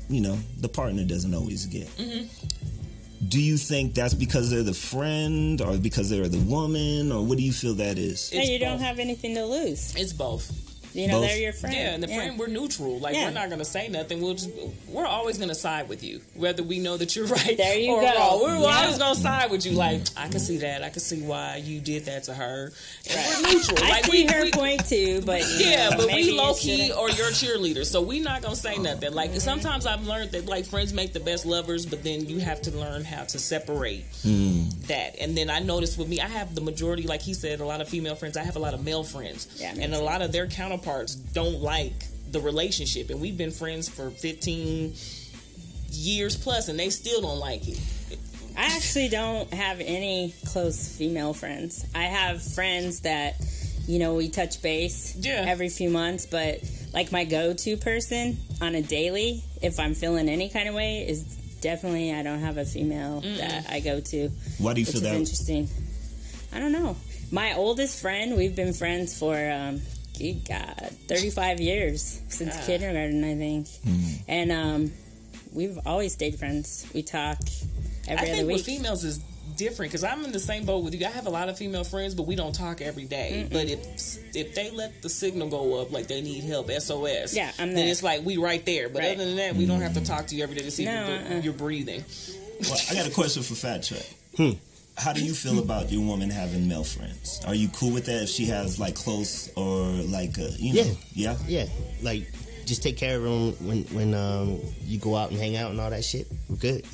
you know, the partner doesn't always get. Mm-hmm. Do you think that's because they're the friend or because they're the woman, or what do you feel that is? No, you don't have anything to lose. It's both. You know, they're your friend. Yeah, and the friend, we're neutral. Like, we're not going to say nothing. We're always going to side with you, whether we know that you're right there you or go. wrong. We're always going to side with you. Like, I can see that. I can see why you did that to her. And we're neutral. I like, see her point too, but but we low key or your cheerleader, so we're not going to say nothing. Like, sometimes I've learned that like friends make the best lovers, but then you have to learn how to separate that. And then I noticed with me, I have the majority, like he said, a lot of female friends. I have a lot of male friends, and a lot of their counterparts don't like the relationship, and we've been friends for 15 years plus, and they still don't like it. I actually don't have any close female friends. I have friends that, you know, we touch base every few months, but like my go-to person on a daily, if I'm feeling any kind of way, is definitely I don't have a female that I go to. Why do you feel that? Interesting. I don't know. My oldest friend, we've been friends for 35 years since kindergarten, I think. And we've always stayed friends. We talk every other week. With females is different because I'm in the same boat with you. I have a lot of female friends, but we don't talk every day. But if they let the signal go up, like they need help, SOS, then it's like we right there. But other than that, we don't have to talk to you every day to see if you're breathing. Well, I got a question for Fat Trak. How do you feel about your woman having male friends? Are you cool with that if she has like close or like you know? Yeah. Like just take care of them when you go out and hang out and all that shit. We're good.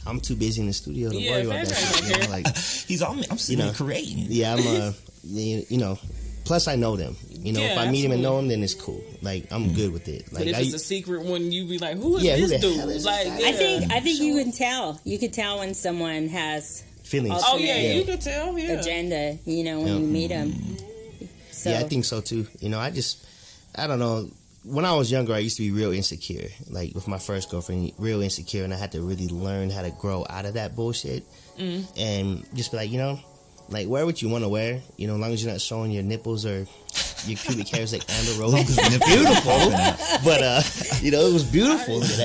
I'm too busy in the studio to worry about that shit. You know? Like I'm sitting creating. Yeah, I'm you know. Plus, I know them. You know, if I meet him and know him, then it's cool. Like I'm good with it. Like but if it's a secret one, you be like, "Who is this dude?" Like, I think you can tell. You could tell when someone has feelings. Oh yeah, you can tell. Yeah. Agenda. You know, when you meet them. So. Yeah, I think so too. You know, I don't know. When I was younger, I used to be real insecure. Like with my first girlfriend, real insecure, and I had to really learn how to grow out of that bullshit and just be like, you know, like wear what you want to wear. You know, as long as you're not showing your nipples or your pubic hairs like Amber Rose. It's beautiful, but you know, it was beautiful. But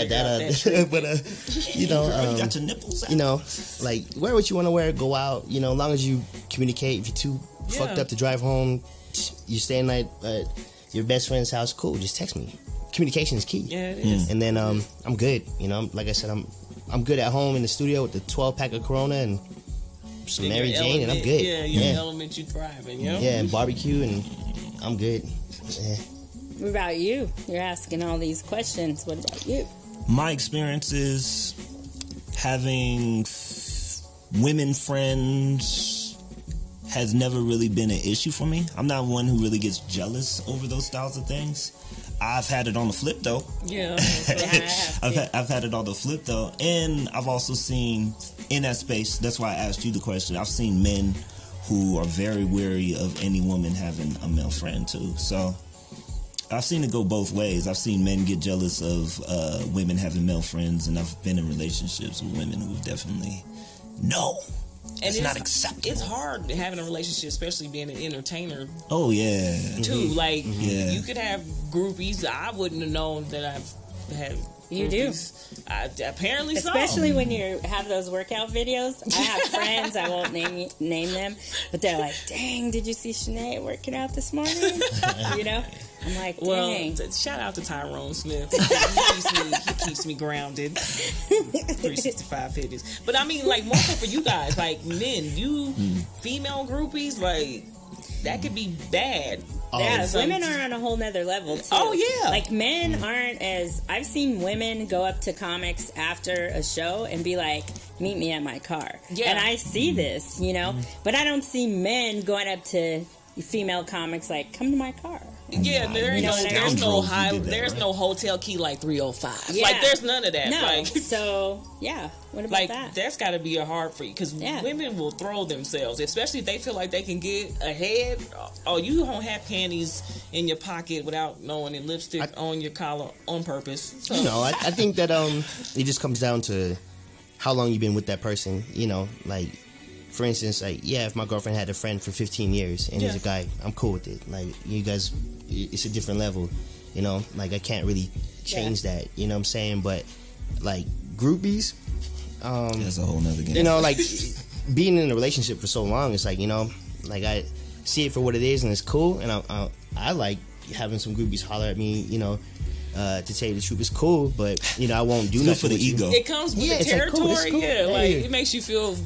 you know, you got your nipples out. You know, like wear what you want to wear. Go out. You know, as long as you communicate. If you're too fucked up to drive home, you're staying at your best friend's house. Cool, just text me. Communication is key. Yeah, it is. And then I'm good. You know, like I said, I'm good at home in the studio with the 12-pack of Corona and some Mary Jane, and I'm good. Yeah, your element, you thrive in, you know? Yeah, and barbecue, and I'm good. Yeah. What about you? You're asking all these questions. What about you? My experience is having women friends has never really been an issue for me. I'm not one who really gets jealous over those styles of things. I've had it on the flip though. Yeah, I've had it on the flip though, and I've also seen in that space. That's why I asked you the question. I've seen men who are very wary of any woman having a male friend too. So I've seen it go both ways. I've seen men get jealous of women having male friends, and I've been in relationships with women who definitely it's not acceptable. It's hard having a relationship, especially being an entertainer. Oh yeah, too. Like you could have groupies. I wouldn't have known that I've had. You do. Apparently, especially when you have those workout videos. I have friends. I won't name them, but they're like, "Dang, did you see ShaNae working out this morning?" You know. I'm like, dang. Well, shout out to Tyrone Smith. He keeps me grounded. 365 fitness. But I mean, like, more so for you guys, like men, you female groupies, like that could be bad. Yeah, women are on a whole nother level too. Oh yeah, like men aren't as. I've seen women go up to comics after a show and be like, "Meet me at my car." Yeah, and I see this, you know, but I don't see men going up to female comics like, "Come to my car." Yeah, there's no hotel key like 305. Yeah. Like there's none of that. No. Like, so yeah, what about like that? that's got to be a hard for you because women will throw themselves, especially if they feel like they can get ahead. Oh, you don't have panties in your pocket without knowing and lipstick on your collar on purpose. So. I think that it just comes down to how long you've been with that person. Like. For instance, like, if my girlfriend had a friend for 15 years and he's a guy, I'm cool with it. Like, you guys, it's a different level, Like, I can't really change that, you know what I'm saying? But, like, groupies, that's a whole nother game. Like, being in a relationship for so long, it's like, like, I see it for what it is and it's cool. And I like having some groupies holler at me, to tell you the truth, it's cool, but, I won't do nothing for the ego. It comes with the territory, like, cool. it makes you feel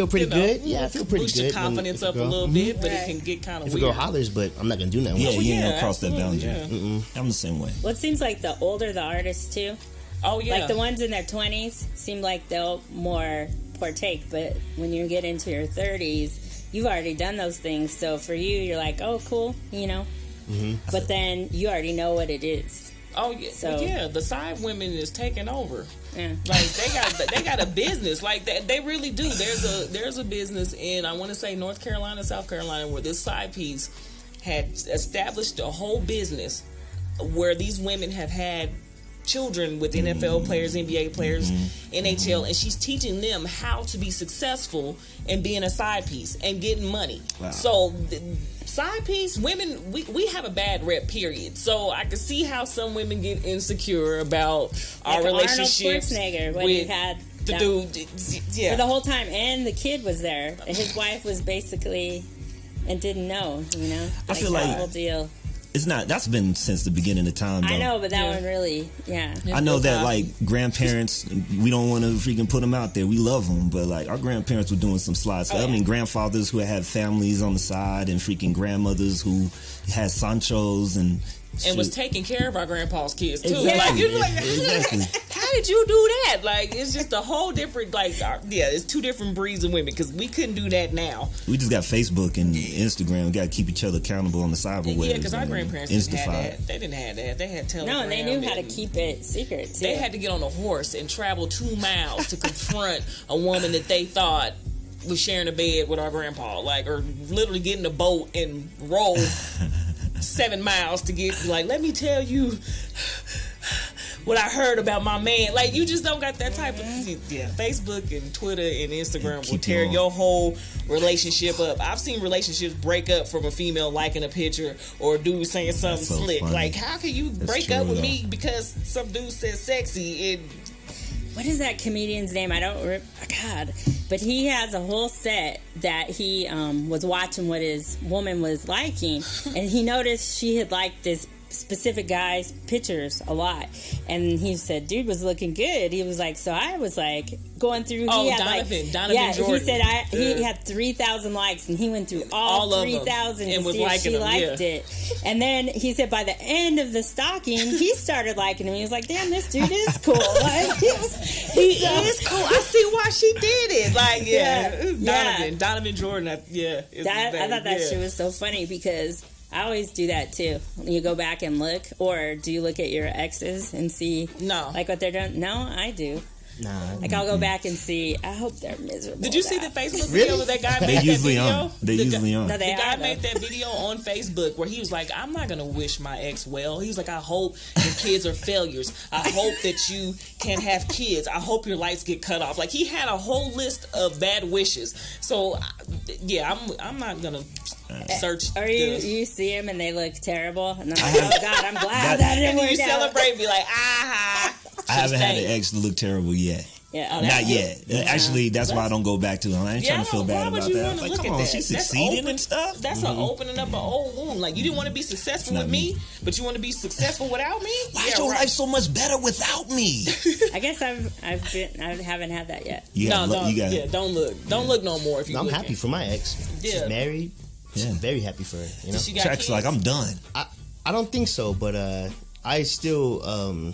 pretty good. Yeah, I feel pretty boost good. Boost your confidence up a little bit, but it can get kind of weird. If a girl hollers, but I'm not going to do nothing. Yeah, you ain't going to cross that absolutely, boundary. I'm the same way. Well, it seems like the older the artists, too. Oh, yeah. Like the ones in their 20s seem like they'll more partake, but when you get into your 30s, you've already done those things. So for you, you're like, oh, cool, But then you already know what it is. Oh, yeah. So, the side women is taking over. Yeah. Like they got a business, like they really do. There's a business in, I want to say, North Carolina, South Carolina, where this side piece had established a whole business where these women have had children with NFL players, NBA players, NHL, and she's teaching them how to be successful and being a side piece and getting money. Wow. So side piece women, we have a bad rep, period. So I can see how some women get insecure about our relationships. Arnold Schwarzenegger, when he had the dude, for the whole time, and the kid was there, and his wife was basically and didn't know, I feel like the whole deal. It's not. That's been since the beginning of time, though. I know, but that one really, I know that, like, grandparents, we don't want to freaking put them out there. We love them, but, like, our grandparents were doing some slides. I mean, grandfathers who had families on the side and freaking grandmothers who had Sanchos and was taking care of our grandpa's kids, too. Exactly. Like, you're like, how did you do that? Like, it's just a whole different, like, it's two different breeds of women, because we couldn't do that now. We just got Facebook and Instagram. We got to keep each other accountable on the cyberweb. Yeah, because our grandparents didn't have that. They didn't have that. They had Telegram. No, and they knew how to keep it secret, too. They had to get on a horse and travel 2 miles to confront a woman that they thought was sharing a bed with our grandpa. Like, or literally get in a boat and roll 7 miles to get, like, let me tell you what I heard about my man. Like, you just don't got that type of Facebook and Twitter and Instagram will tear your whole relationship up. I've seen relationships break up from a female liking a picture or a dude saying something slick. Funny. Like, how can you break up with me because some dude says sexy? What is that comedian's name? I don't God, but he has a whole set that he was watching what his woman was liking, and he noticed she had liked this specific guy's pictures a lot, and he said, dude was looking good. He was like, so I was like going through, he had Donovan Jordan. He said he had 3,000 likes, and he went through all 3,000 to see if she liked it. And then he said by the end of the stalking, he started liking him. He was like, damn, this dude is cool. Like, he is cool. I see why she did it. Like, Donovan Jordan. I thought that shit was so funny because I always do that too. You go back and look, or do you look at your exes and see like what they're doing? No, I do. Nah. Like, I'll go back and see. I hope they're miserable. Did you see the Facebook video that guy made? They usually on. They usually on. The guy made that video on Facebook where he was like, I'm not going to wish my ex well. He was like, I hope your kids are failures. I hope that you can't have kids. I hope your lights get cut off. Like, he had a whole list of bad wishes. So, I'm not going to search. Or you see them and they look terrible. And I'm like, oh, God, I'm glad that didn't work out. And you celebrate and be like, aha. I haven't had an ex that look terrible yet. Yeah, not yet. Actually, that's why I don't go back to her. I ain't trying to feel bad about that. Like, come on, she's succeeding and stuff. That's an opening up an old wound. Like, you didn't want to be successful with me, but you want to be successful without me. Why is your life so much better without me? I guess I haven't had that yet. Don't look no more. If you, I'm happy for my ex. She's married. Yeah, I'm very happy for her. You know, Trak's like, I'm done. I don't think so, but I still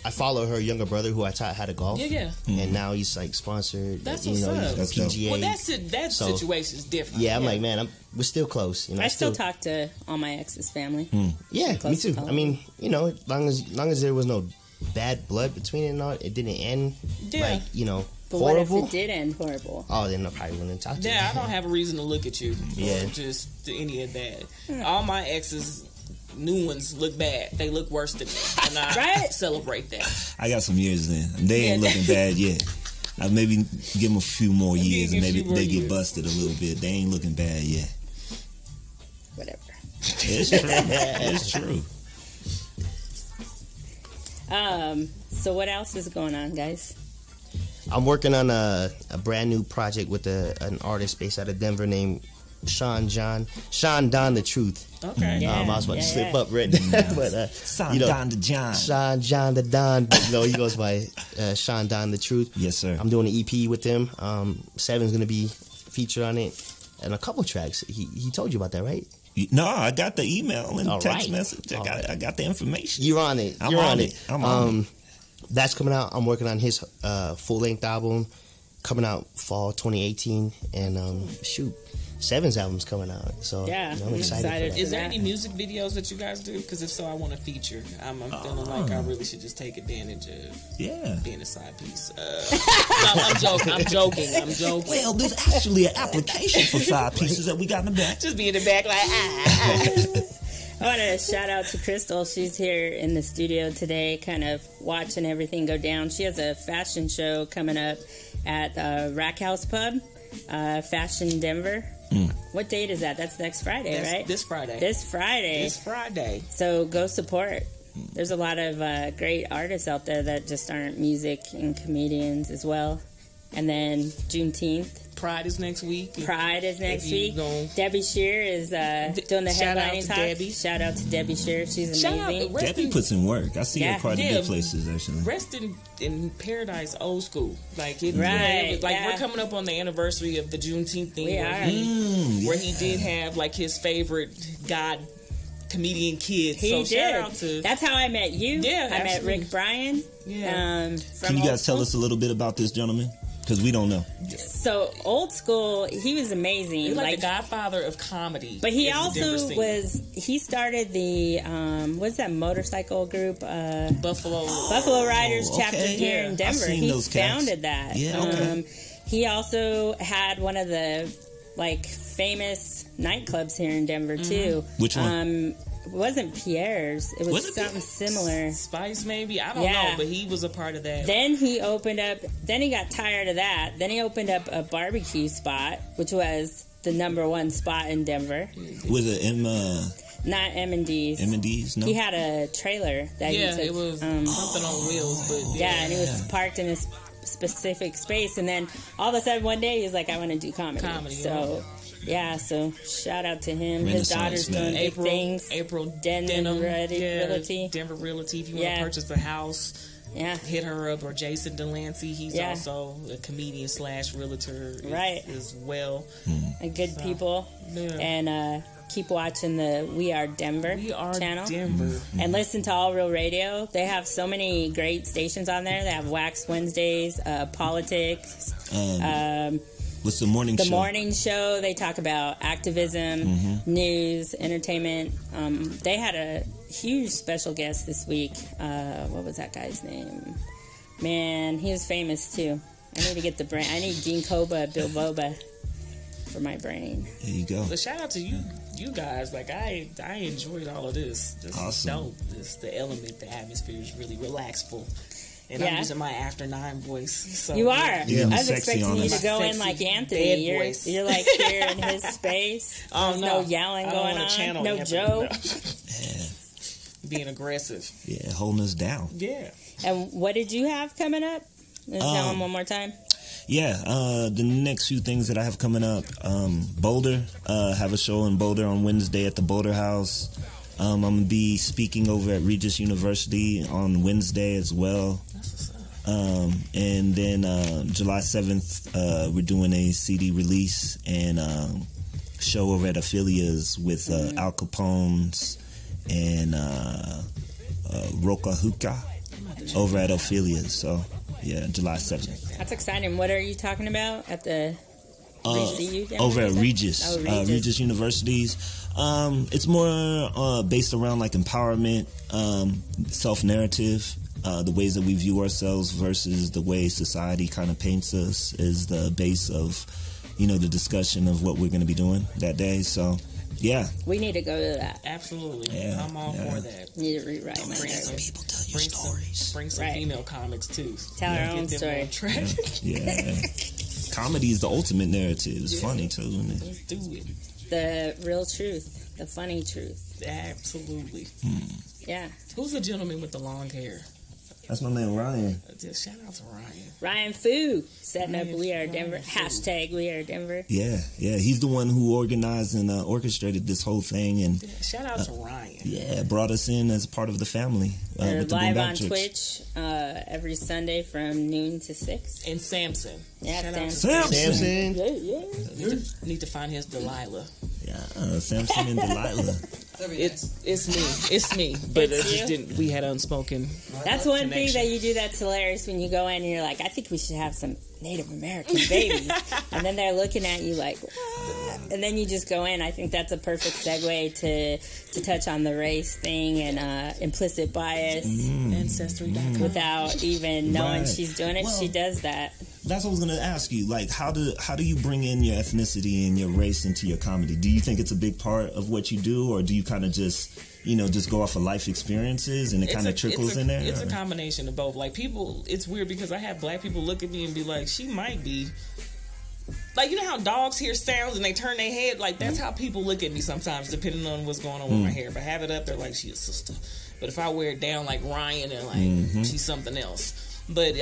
I follow her younger brother who I taught how to golf. Yeah. And now he's like sponsored. That's you know, what's he's up. PGA. Well, that situation is different. Yeah, I'm like, man, we're still close. You know, I still talk to all my ex's family. Yeah, me too. I mean, you know, long as there was no bad blood between it and all, it didn't end like, you know, but horrible. What if it did end horrible? Oh, then I probably wouldn't talk to you. Yeah, I don't have a reason to look at you. Yeah. Or just any of that. All my exes, new ones, look bad. They look worse than me. And I celebrate that. I got some years then. They ain't looking bad yet. I maybe give them a few more years and maybe they get busted a little bit. They ain't looking bad yet. Whatever. It's true. It's true. So what else is going on, guys? I'm working on a brand new project with an artist based out of Denver named Sean Don the Truth. Okay. I was about to slip up right there, but Sean Don the John. Sean John the Don. No, he goes by Sean Don the Truth. Yes, sir. Mm-hmm. I'm doing an EP with him. Seven's gonna be featured on it, and a couple tracks. He told you about that, right? No, I got the email and text right. message. I got the information. You're on it. I'm on it. I'm on it. That's coming out. I'm working on his full length album coming out fall 2018, and shoot, Seven's album's coming out. So yeah, I'm excited for that. Is there any music videos that you guys do? Because if so, I want to feature. I'm feeling like I really should just take advantage of being a side piece. No, I'm joking. Well, there's actually an application for side pieces that we got in the back. Just be in the back like I want to shout out to Crystal. She's here in the studio today, kind of watching everything go down. She has a fashion show coming up at Rack House Pub, Fashion Denver. What date is that? That's next Friday, right? This Friday. This Friday. So go support. There's a lot of great artists out there that just aren't music and comedians as well. And then Juneteenth. Pride is next week. Debbie Shear is doing the headlining talk. Debbie. Shout out to Debbie Shear. She's amazing. Debbie puts in work. I see her quite a bit places, actually. Rest in paradise, old school. Like, we're coming up on the anniversary of the Juneteenth thing. We are. Where he did have, like, his favorite God comedian kids. He did. Shout out to... That's how I met you. Yeah, I met Rick Bryan. Yeah. Can you guys tell us a little bit about this gentleman? Because we don't know. So Old School, he was amazing. He's like the godfather of comedy. But he also he started the, what's that motorcycle group? Buffalo Riders chapter here in Denver. He founded that. Yeah, okay. He also had one of the, like, famous nightclubs here in Denver, too. Which one? It wasn't Pierre's. It was something similar. Spice, maybe? I don't know, but he was a part of that. Then he opened up, then he got tired of that. Then he opened up a barbecue spot, which was the #1 spot in Denver. Was it Not M&D's. M&D's? No. He had a trailer that he took. It was something on wheels, but and it was parked in a specific space. And then all of a sudden one day he's like, I want to do comedy. So... Yeah, so shout out to him. His daughter's doing big things. April Denver Realty. Denver Realty. If you want to purchase a house, hit her up. Or Jason Delancey. He's also a comedian / realtor as well. And good people. Yeah. And keep watching the WeAreDenver channel. And listen to All Real Radio. They have so many great stations on there. They have Wax Wednesdays, politics. What's the morning show? The morning show. They talk about activism, news, entertainment. They had a huge special guest this week. What was that guy's name? Man, he was famous too. I need to get the brain. I need Dean Koba, Bill Boba for my brain. There you go. But shout out to you guys. Like, I enjoyed all of this. This is dope. The element, the atmosphere is really relaxful. And I'm using my after 9 voice. So you are. Yeah, I was expecting you to go in like Anthony. You're like here in his space. There's no yelling going on. No joke. Being aggressive. Yeah, holding us down. Yeah. And what did you have coming up? Let's tell them one more time. Yeah, the next few things that I have coming up, Boulder, have a show in Boulder on Wednesday at the Boulder House. I'm going to be speaking over at Regis University on Wednesday as well. And then July 7th, we're doing a CD release and show over at Affilia's with Al Capone's and Roca Hookah. over at Ophelia's. So, yeah, July 7th. That's exciting. What are you talking about at the over at Regis, Regis Universities. It's more based around like empowerment, self-narrative, the ways that we view ourselves versus the way society kind of paints us is the base of, the discussion of what we're going to be doing that day. So, yeah. We need to go to that. Absolutely. Yeah, I'm all for that. Need to rewrite my narrative. People tell your stories. Bring some female comics, too. Tell our own story. Yeah. Comedy is the ultimate narrative. It's funny, too. Let's do it. The real truth. The funny truth. Absolutely. Yeah. Who's the gentleman with the long hair? That's my man, Ryan. Just shout out to Ryan. Ryan Fu setting up WeAreDenver. Hashtag WeAreDenver. Yeah. He's the one who organized and orchestrated this whole thing. And shout out to Ryan. Yeah, brought us in as part of the family. They're with the live on BoomBapTricks. Twitch every Sunday from noon to 6. And Samson. Yeah, Samson. Yeah. Need to find his Delilah. Yeah, Samson and Delilah. It's me. But It's it just you? didn't. We had unspoken. That's one thing connection. that you do that's hilarious when you go in and you're like, I think we should have some Native American babies. And then they're looking at you like, what? And then you just go in. I think that's a perfect segue to touch on the race thing and implicit bias. Ancestry.com. Without even knowing Right. she's doing it, Well, she does that. That's what I was going to ask you. Like, how do you bring in your ethnicity and your race into your comedy? Do you think it's a big part of what you do, or do you kind of just go off of life experiences and it kind of trickles in there? It's a combination of both. Like, people, it's weird because I have black people look at me and be like, she might be. Like, you know how dogs hear sounds and they turn their head? Like, that's how people look at me sometimes, depending on what's going on with my hair. If I have it up, they're like, she's a sister. But if I wear it down like Ryan, they're like, she's something else. But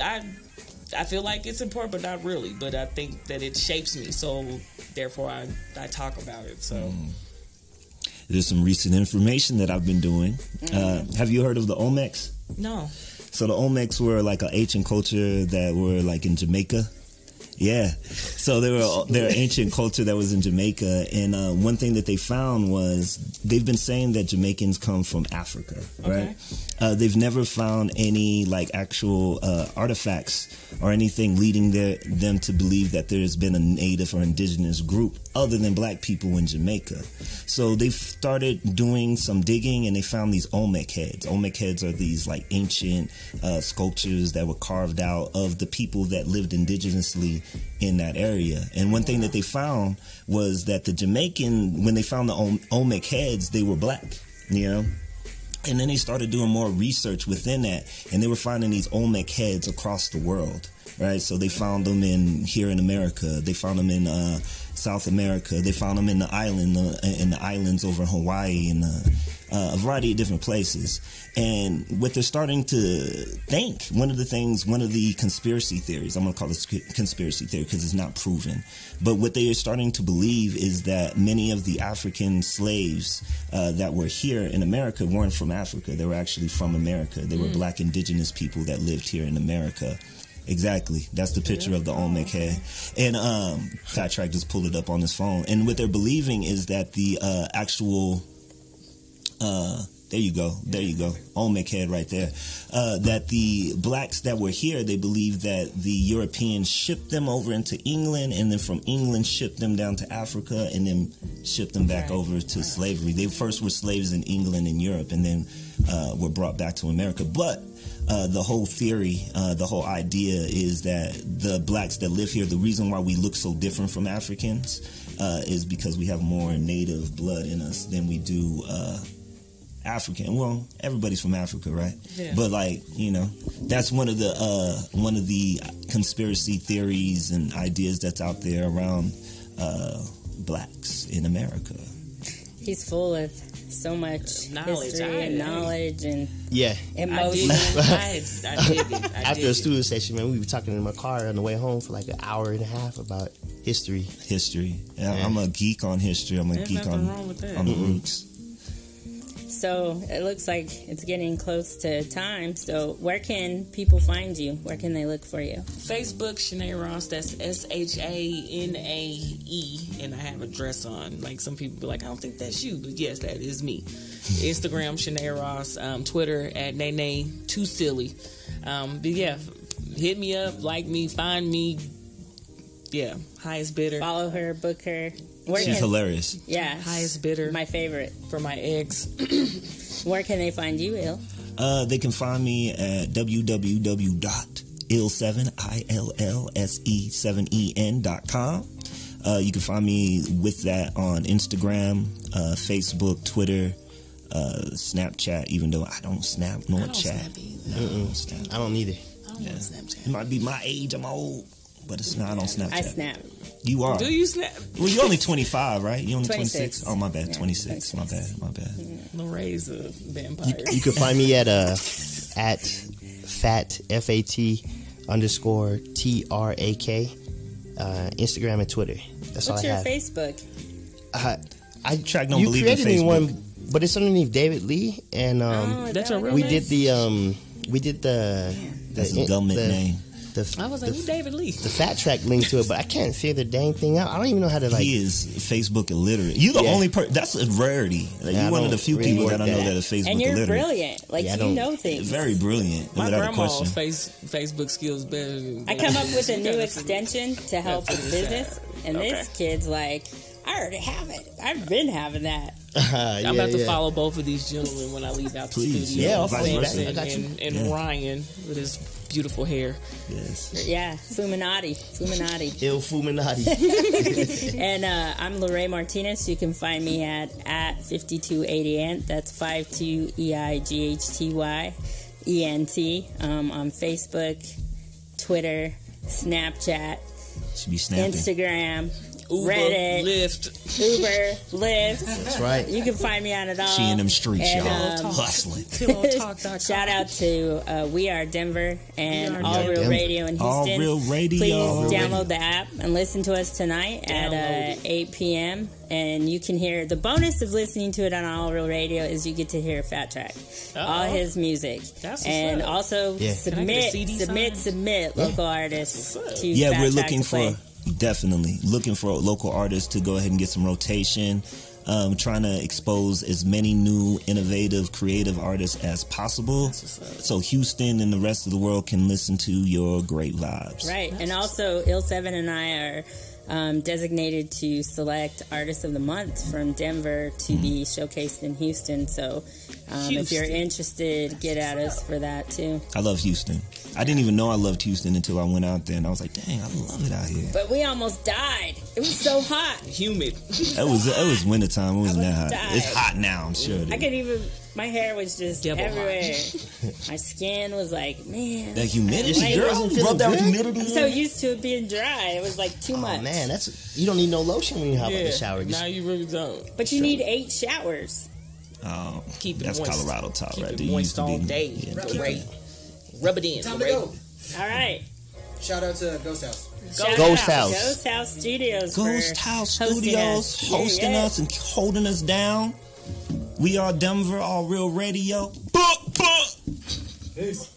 I feel like it's important, but not really. But I think that it shapes me, so therefore I talk about it. So There's some recent information that I've been doing. Have you heard of the Olmecs? no, So the Olmecs were like an ancient culture that were like in Jamaica. Yeah. So they're ancient culture that was in Jamaica. And one thing that they found was they've been saying that Jamaicans come from Africa, right? They've never found any like actual artifacts or anything leading them to believe that there's been a native or indigenous group other than black people in Jamaica. So they started doing some digging and they found these Olmec heads. Olmec heads are these like ancient sculptures that were carved out of the people that lived indigenously in that area. And one thing that they found was that the Jamaican, when they found the Olmec heads, they were black, And then they started doing more research within that, and they were finding these Olmec heads across the world, right? So they found them here in America. They found them in South America. They found them in the islands over Hawaii and a variety of different places. And what they're starting to think, one of the conspiracy theories, I'm going to call this conspiracy theory because it's not proven, but what they are starting to believe is that many of the African slaves that were here in America weren't from Africa. They were actually from America. They were black indigenous people that lived here in America. Exactly. That's the picture of the Olmec head. And Fat Trak just pulled it up on his phone. And what they're believing is that the actual... There you go. Olmec head right there. That the blacks that were here, they believe that the Europeans shipped them over into England, and then from England shipped them down to Africa, and then shipped them back over to slavery. They first were slaves in England and Europe, and then were brought back to America. But the whole theory, the whole idea is that the blacks that live here, the reason why we look so different from Africans is because we have more native blood in us than we do African. Well, everybody's from Africa, right? Yeah. But that's one of the conspiracy theories and ideas that's out there around blacks in America. He's full of so much history and knowledge and emotion. I did it. After a studio session, man, we were talking in my car on the way home for like an hour and a half about history. Yeah, I'm a geek on history. I'm a geek on wrong with that. on the roots. So it looks like it's getting close to time. So where can people find you? Where can they look for you? Facebook, ShaNae Ross. That's ShaNae, and I have a dress on. Like some people be like, I don't think that's you, but yes, that is me. Instagram, ShaNae Ross. Twitter at Nene Too Silly. But yeah, hit me up, like me, find me. Yeah, highest bidder. Follow her, book her. She's hilarious. Yeah, highest bidder. My favorite for my eggs. Where can they find you, Ill? They can find me at www.Ill7en.com. You can find me with that on Instagram, Facebook, Twitter, Snapchat. Even though I don't snap nor chat. I don't either. I don't want Snapchat. It might be my age. I'm old, but it's not on Snapchat. I snap. You are. Do you snap? Well, you're only 25, right? You're only 26. Oh, my bad. Yeah, 26. 26. My bad. LaRae's a vampire. You can find me at Fat FAT _ TRAK, Instagram and Twitter. That's What's all I your have. Facebook? I Track don't you believe in created me Facebook. one, but it's underneath David Lee, and That's your real we name? did the That's his government name. I was like, who's David Lee? The Fat Trak link to it, but I can't figure the dang thing out. I don't even know how to like. He is Facebook illiterate. You're the only person. That's a rarity. Like, Yeah, you're I one of the don't few really people work that I know that. that are Facebook And you're illiterate. brilliant. Like, Yeah, I you don't- know things. Very brilliant. My Without a grandma's question. Facebook skills better than I come up with a new extension to help with business, and this kid's like, I already have it. I've been having that. I'm about to follow both of these gentlemen when I leave out the Please. studio. Yeah, I'll follow you back. Sam I got you. and Ryan with his beautiful hair. Yes. Yeah, Fuminati. Ill Fuminati. And I'm LaRae Martinez. You can find me at 5280ent. That's 52EIGHTYENT. On Facebook, Twitter, Snapchat, Should be snapping. Instagram, Uber, Reddit, Lyft. Lyft. That's right. You can find me on it all. She in them streets, And, y'all. Hustling. PillowTalk.com. Shout out to WeAreDenver and All Real Denver. Radio in Houston. All Real Radio. Please download the app and listen to us tonight at 8 p.m. And you can hear the bonus of listening to it on All Real Radio is you get to hear Fat Trak, all his music, That's what's and up. also Yeah. Can I get a CD submit local artists to Yeah, Fat we're Trak looking to play. for definitely looking for local artists to go ahead and get some rotation. Trying to expose as many new, innovative, creative artists as possible, so Houston and the rest of the world can listen to your great vibes. Right, and also Ill Se7en and I are designated to select Artist of the Month from Denver to be showcased in Houston. So if you're interested, get at us for that too. I love Houston. I didn't even know I loved Houston until I went out there, and I was like, dang, I love it out here. But we almost died. It was so hot. Humid. It was wintertime. It wasn't that hot. died. It's hot now, I'm sure. I could even, my hair was just Double hot. everywhere. My skin was like, man. That humidity, Like, girl. Rub that good? humidity. I'm so used to it being dry. It was like too much. Oh man, you don't need no lotion when you hop out the shower. Just, Now you really don't. But you need 8 showers. Oh, Keep it that's moist. Colorado top Keep right it there. You moist used to all be- day. yeah. LaRae. Rub it in. Time to LaRae. go. All right. Shout out to Ghost House. Shout Ghost out House. Ghost House Studios. for Ghost House hosting Studios us. hosting Yeah. us and holding us down. We are Denver, All Real Radio. Peace.